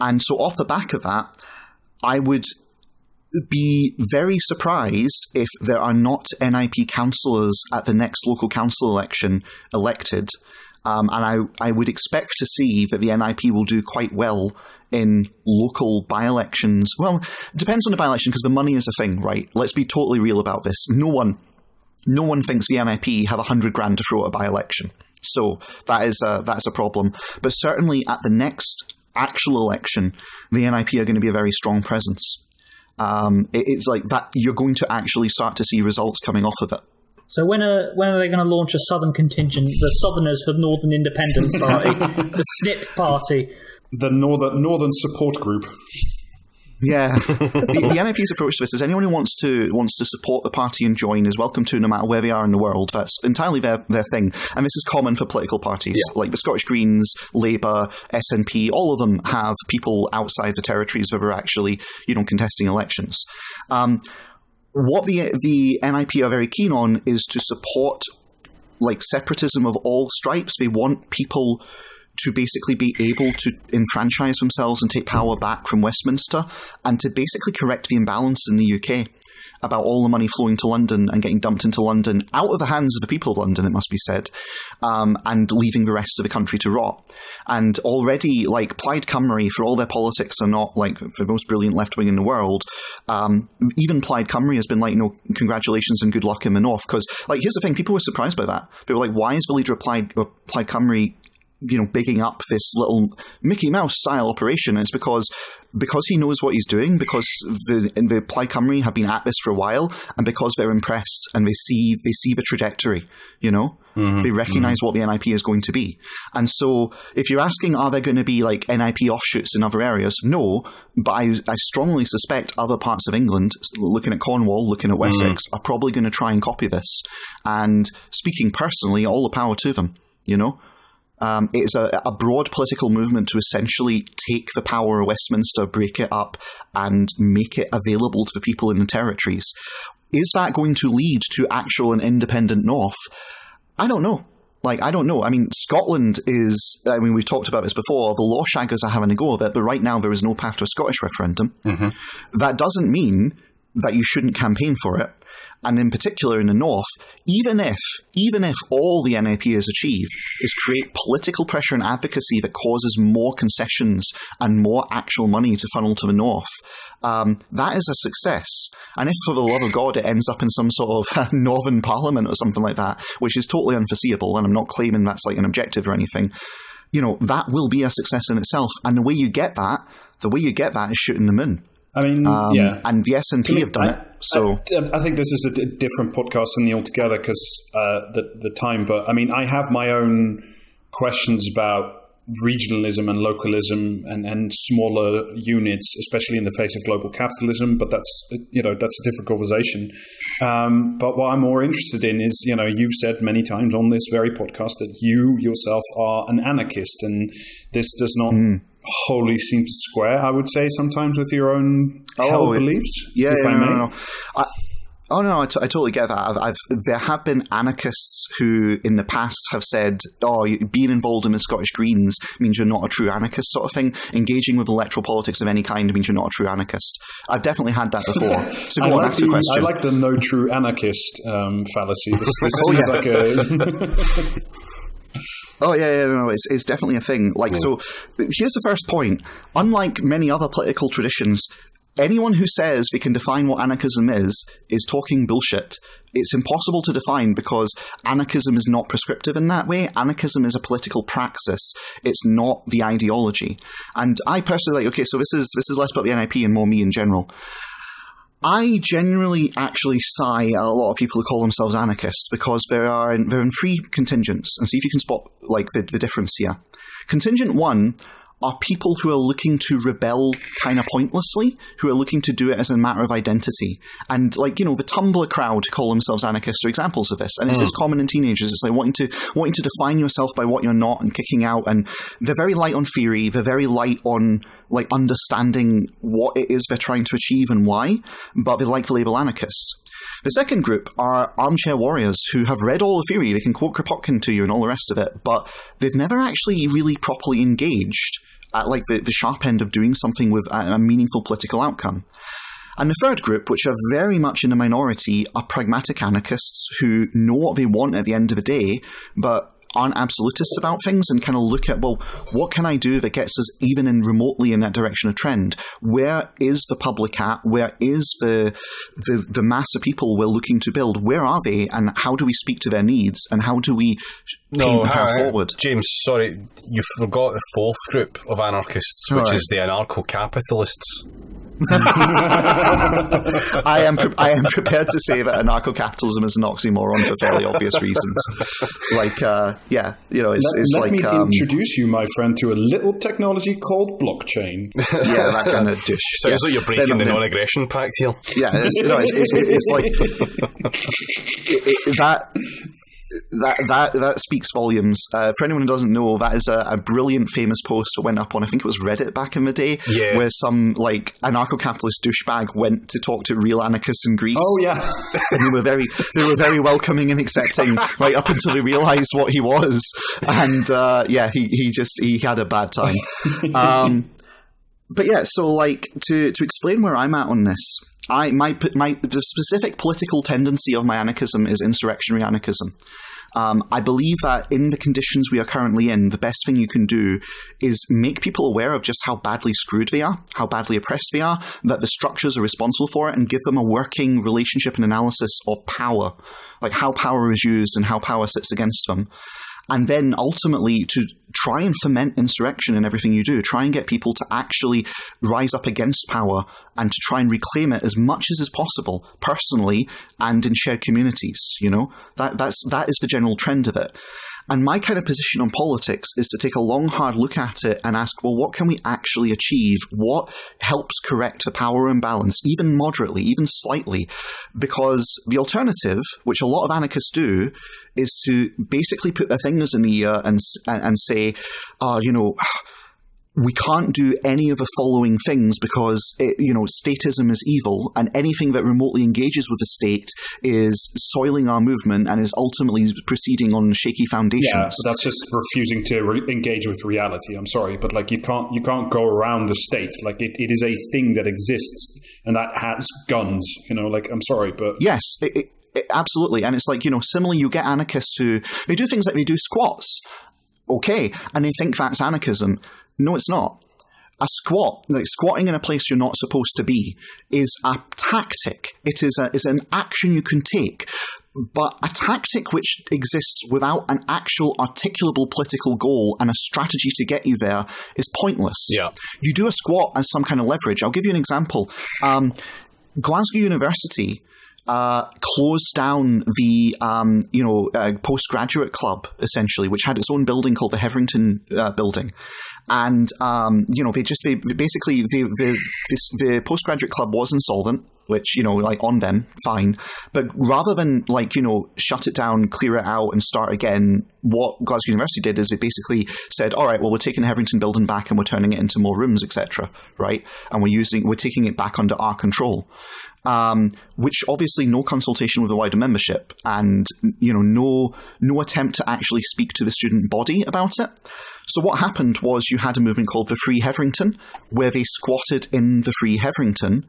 And so off the back of that, I would be very surprised if there are not NIP councillors at the next local council election elected. And I would expect to see that the NIP will do quite well in local by-elections. Well, it depends on the by-election, because the money is a thing, right? Let's be totally real about this. No one thinks the NIP have 100 grand to throw at a by-election. So that's a problem. But certainly at the next actual election, the NIP are going to be a very strong presence. It's like that. You're going to actually start to see results coming off of it. So when are they going to launch a southern contingent, the Southerners for Northern Independence Party, the SNP Party, the Northern Support Group? Yeah, the NIP's approach to this is anyone who wants to support the party and join is welcome to, no matter where they are in the world. That's entirely their thing, and this is common for political parties like the Scottish Greens, Labour, SNP. All of them have people outside the territories that are actually contesting elections. What the NIP are very keen on is to support, like, separatism of all stripes. They want people to basically be able to enfranchise themselves and take power back from Westminster, and to basically correct the imbalance in the UK about all the money flowing to London and getting dumped into London, out of the hands of the people of London, it must be said, and leaving the rest of the country to rot. And already, like, Plaid Cymru, for all their politics are not, like, the most brilliant left-wing in the world, even Plaid Cymru has been like, congratulations and good luck in the north. Because, like, here's the thing, people were surprised by that. They were like, why is the leader of Plaid Cymru bigging up this little Mickey Mouse style operation? And it's because he knows what he's doing, because the Plaid Cymru have been at this for a while, and because they're impressed and they see the trajectory, they recognise what the NIP is going to be. And so if you're asking, are there going to be, like, NIP offshoots in other areas? No, but I strongly suspect other parts of England, looking at Cornwall, looking at Wessex, are probably going to try and copy this. And speaking personally, all the power to them, It's a broad political movement to essentially take the power of Westminster, break it up, and make it available to the people in the territories. Is that going to lead to actual and independent North? I don't know. I don't know. I mean, Scotland is... I mean, we've talked about this before. The law shaggers are having a go of it, but right now there is no path to a Scottish referendum. That doesn't mean that you shouldn't campaign for it. And in particular in the North, even if all the NAP has achieved is create political pressure and advocacy that causes more concessions and more actual money to funnel to the North, that is a success. And if, for the love of God, it ends up in some sort of Northern Parliament or something like that, which is totally unforeseeable, and I'm not claiming that's like an objective or anything, that will be a success in itself. And the way you get that is shooting them in. I mean, and the SNP have done it. So I think this is a different podcast than the altogether because the time. But I mean, I have my own questions about regionalism and localism and smaller units, especially in the face of global capitalism. But that's a different conversation. But what I'm more interested in is, you've said many times on this very podcast that you yourself are an anarchist, and this does not wholly seem to square, I would say, sometimes with your own held beliefs. Yeah, if I may. No. I totally get that. There have been anarchists who in the past have said, being involved in the Scottish Greens means you're not a true anarchist sort of thing. Engaging with electoral politics of any kind means you're not a true anarchist. I've definitely had that before. So go on, ask the question. I like the no true anarchist fallacy. This seems like a... Oh, no, it's definitely a thing. So here's the first point. Unlike many other political traditions, anyone who says they can define what anarchism is talking bullshit. It's impossible to define because anarchism is not prescriptive in that way. Anarchism is a political praxis. It's not the ideology. And I personally so this is less about the NIP and more me in general. I generally actually sigh at a lot of people who call themselves anarchists because they're in three contingents, and see if you can spot the difference here. Contingent one are people who are looking to rebel kind of pointlessly, who are looking to do it as a matter of identity. And the Tumblr crowd call themselves anarchists are examples of this. And it's common in teenagers. It's like wanting to define yourself by what you're not and kicking out. And they're very light on theory. They're very light on understanding what it is they're trying to achieve and why, but they like the label anarchist. The second group are armchair warriors who have read all the theory, they can quote Kropotkin to you and all the rest of it, but they've never actually really properly engaged at the sharp end of doing something with a meaningful political outcome. And the third group, which are very much in the minority, are pragmatic anarchists who know what they want at the end of the day, but aren't absolutists about things and kind of look at, what can I do that gets us even in remotely in that direction of trend? Where is the public at? Where is the mass of people we're looking to build? Where are they? And how do we speak to their needs? And how do we paint the path forward? James, sorry, you forgot the fourth group of anarchists, which is the anarcho-capitalists. I am prepared to say that anarcho-capitalism is an oxymoron for fairly obvious reasons. Let me introduce you, my friend, to a little technology called blockchain. Yeah, that kind of dish. Sounds like you're breaking the non-aggression pact here. Yeah, it's like that speaks volumes. For anyone who doesn't know, that is a brilliant, famous post that went up on, I think it was Reddit back in the day, where some anarcho-capitalist douchebag went to talk to real anarchists in Greece. Oh yeah, and they were very welcoming and accepting, right up until they realised what he was, and he had a bad time. But yeah, so to explain where I'm at on this. The specific political tendency of my anarchism is insurrectionary anarchism. I believe that in the conditions we are currently in, the best thing you can do is make people aware of just how badly screwed they are, how badly oppressed they are, that the structures are responsible for it, and give them a working relationship and analysis of power, like how power is used and how power sits against them. And then ultimately to try and foment insurrection in everything you do, try and get people to actually rise up against power and to try and reclaim it as much as is possible, personally and in shared communities, That is the general trend of it. And my kind of position on politics is to take a long, hard look at it and ask, what can we actually achieve? What helps correct the power imbalance, even moderately, even slightly? Because the alternative, which a lot of anarchists do, is to basically put their fingers in the air and say, we can't do any of the following things because, statism is evil, and anything that remotely engages with the state is soiling our movement and is ultimately proceeding on shaky foundations. Yeah, so that's just refusing to engage with reality. I'm sorry, but like you can't go around the state. Like it is a thing that exists and that has guns. I'm sorry, but yes, absolutely. And it's like, similarly, you get anarchists who they do things like they do squats. Okay, and they think that's anarchism. No, it's not. A squat, like squatting in a place you're not supposed to be, is a tactic. It is an action you can take. But a tactic which exists without an actual articulable political goal and a strategy to get you there is pointless. Yeah. You do a squat as some kind of leverage. I'll give you an example. Glasgow University closed down the postgraduate club, essentially, which had its own building called the Hetherington building. And the postgraduate club was insolvent, which on them, fine. But rather than shut it down, clear it out, and start again, what Glasgow University did is they basically said, all right, well, we're taking the Hetherington building back and we're turning it into more rooms, etc. Right, and we're taking it back under our control. Which obviously no consultation with the wider membership and no attempt to actually speak to the student body about it. So what happened was you had a movement called the Free Hetherington, where they squatted in the Free Hetherington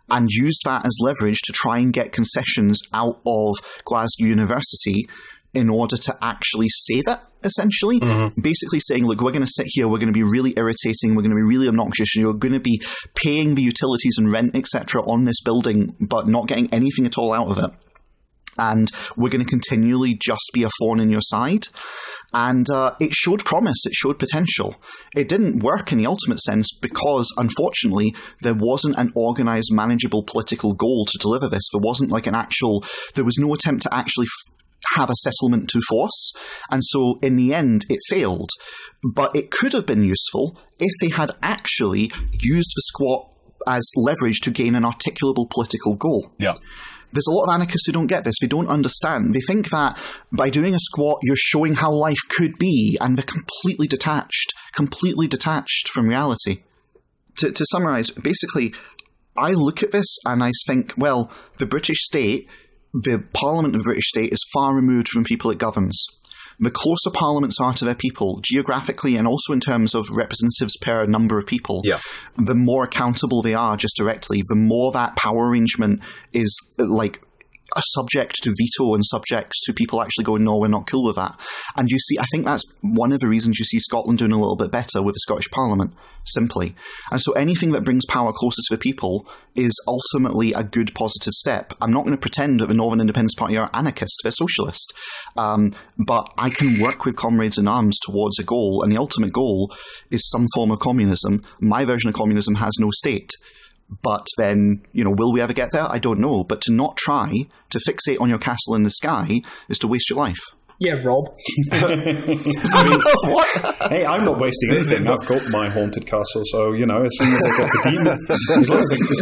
and used that as leverage to try and get concessions out of Glasgow University in order to actually say that, essentially. Mm-hmm. Basically saying, look, we're going to sit here, we're going to be really irritating, we're going to be really obnoxious, and you're going to be paying the utilities and rent, etc. on this building, but not getting anything at all out of it. And we're going to continually just be a thorn in your side. And it showed promise, it showed potential. It didn't work in the ultimate sense because, unfortunately, there wasn't an organised, manageable political goal to deliver this. There wasn't there was no attempt to actually have a settlement to force, and so in the end it failed. But it could have been useful if they had actually used the squat as leverage to gain an articulable political goal. Yeah. There's a lot of anarchists who don't get this. They don't understand. They think that by doing a squat, you're showing how life could be, and they're completely detached from reality. To summarise, basically, I look at this and I think, well, the British state, the Parliament of the British state is far removed from people it governs. The closer parliaments are to their people, geographically and also in terms of representatives per number of people, the more accountable they are just directly, the more that power arrangement is a subject to veto and subject to people actually going, no, we're not cool with that. And you see, I think that's one of the reasons you see Scotland doing a little bit better with the Scottish Parliament, simply. And so anything that brings power closer to the people is ultimately a good positive step. I'm not going to pretend that the Northern Independence Party are anarchist, they're socialist. But I can work with comrades in arms towards a goal, and the ultimate goal is some form of communism. My version of communism has no state. But then, will we ever get there? I don't know. But to not try to fixate on your castle in the sky is to waste your life. Yeah, Rob. What? Hey, I'm not wasting anything. I've got my haunted castle, so, as soon as I've got the demons, as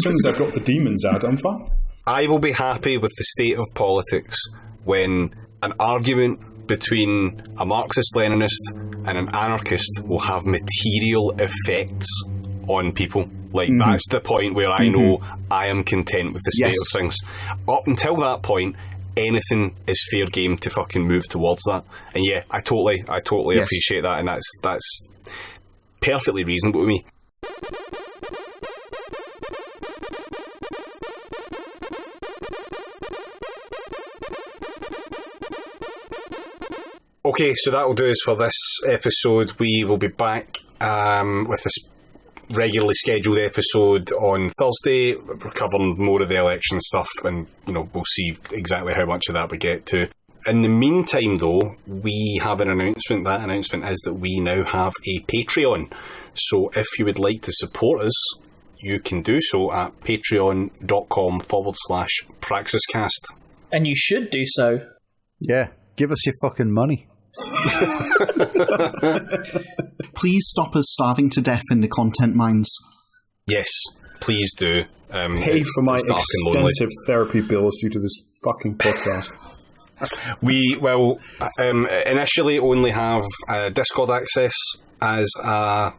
soon as I've got the demons out, I'm fine. I will be happy with the state of politics when an argument between a Marxist-Leninist and an anarchist will have material effects on people. That's the point where I know I am content with the state of things. Up until that point, anything is fair game to fucking move towards that. And yeah, I totally appreciate that, and that's perfectly reasonable to me. Okay, so that will do us for this episode. We will be back with this regularly scheduled episode on Thursday. We're covering more of the election stuff, and we'll see exactly how much of that we get to. In the meantime, though, we have an announcement. That announcement is that we now have a Patreon. So if you would like to support us, you can do so at patreon.com/PraxisCast. And you should do so. Yeah, give us your fucking money. Please stop us starving to death in the content mines. Yes, please do. Pay for my extensive therapy bills due to this fucking podcast. We will initially only have Discord access as a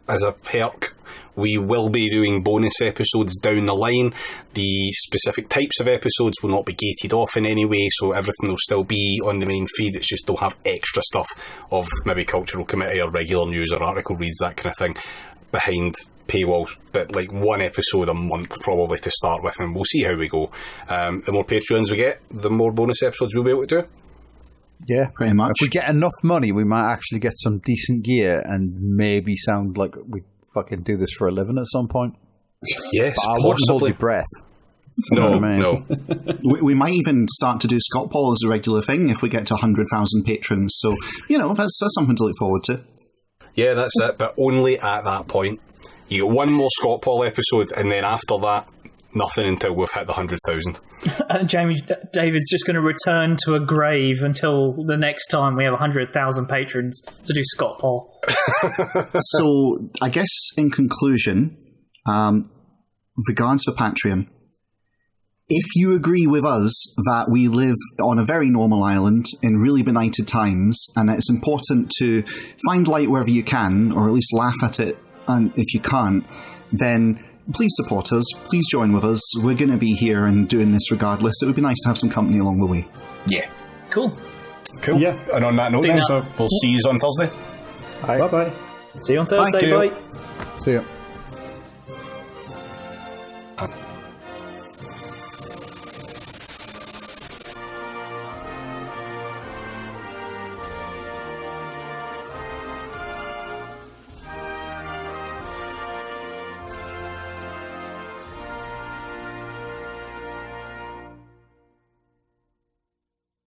as a perk, we will be doing bonus episodes down the line. The specific types of episodes will not be gated off in any way, so everything will still be on the main feed. It's just they'll have extra stuff of maybe cultural committee or regular news or article reads, that kind of thing, behind paywalls. But like one episode a month probably to start with, and we'll see how we go. The more Patreons we get, the more bonus episodes we'll be able to do. Yeah, pretty much. If we get enough money, we might actually get some decent gear and maybe sound like we fucking do this for a living at some point. Yes, but I wouldn't hold your breath. No, I mean? no. We might even start to do Scott Paul as a regular thing if we get to 100,000 patrons. So, that's something to look forward to. Yeah, that's it. But only at that point. You get one more Scott Paul episode, and then after that, nothing until we've hit the 100,000. And David's just going to return to a grave until the next time we have 100,000 patrons to do Scott Paul. So, I guess in conclusion, regards for Patreon, if you agree with us that we live on a very normal island in really benighted times, and it's important to find light wherever you can, or at least laugh at it, and if you can't, then please support us. Please join with us. We're going to be here and doing this regardless. It would be nice to have some company along the way. Yeah. Cool. Yeah. And on that note, then, so we'll see you on Thursday. Bye-bye. See you on Thursday. Bye. See ya.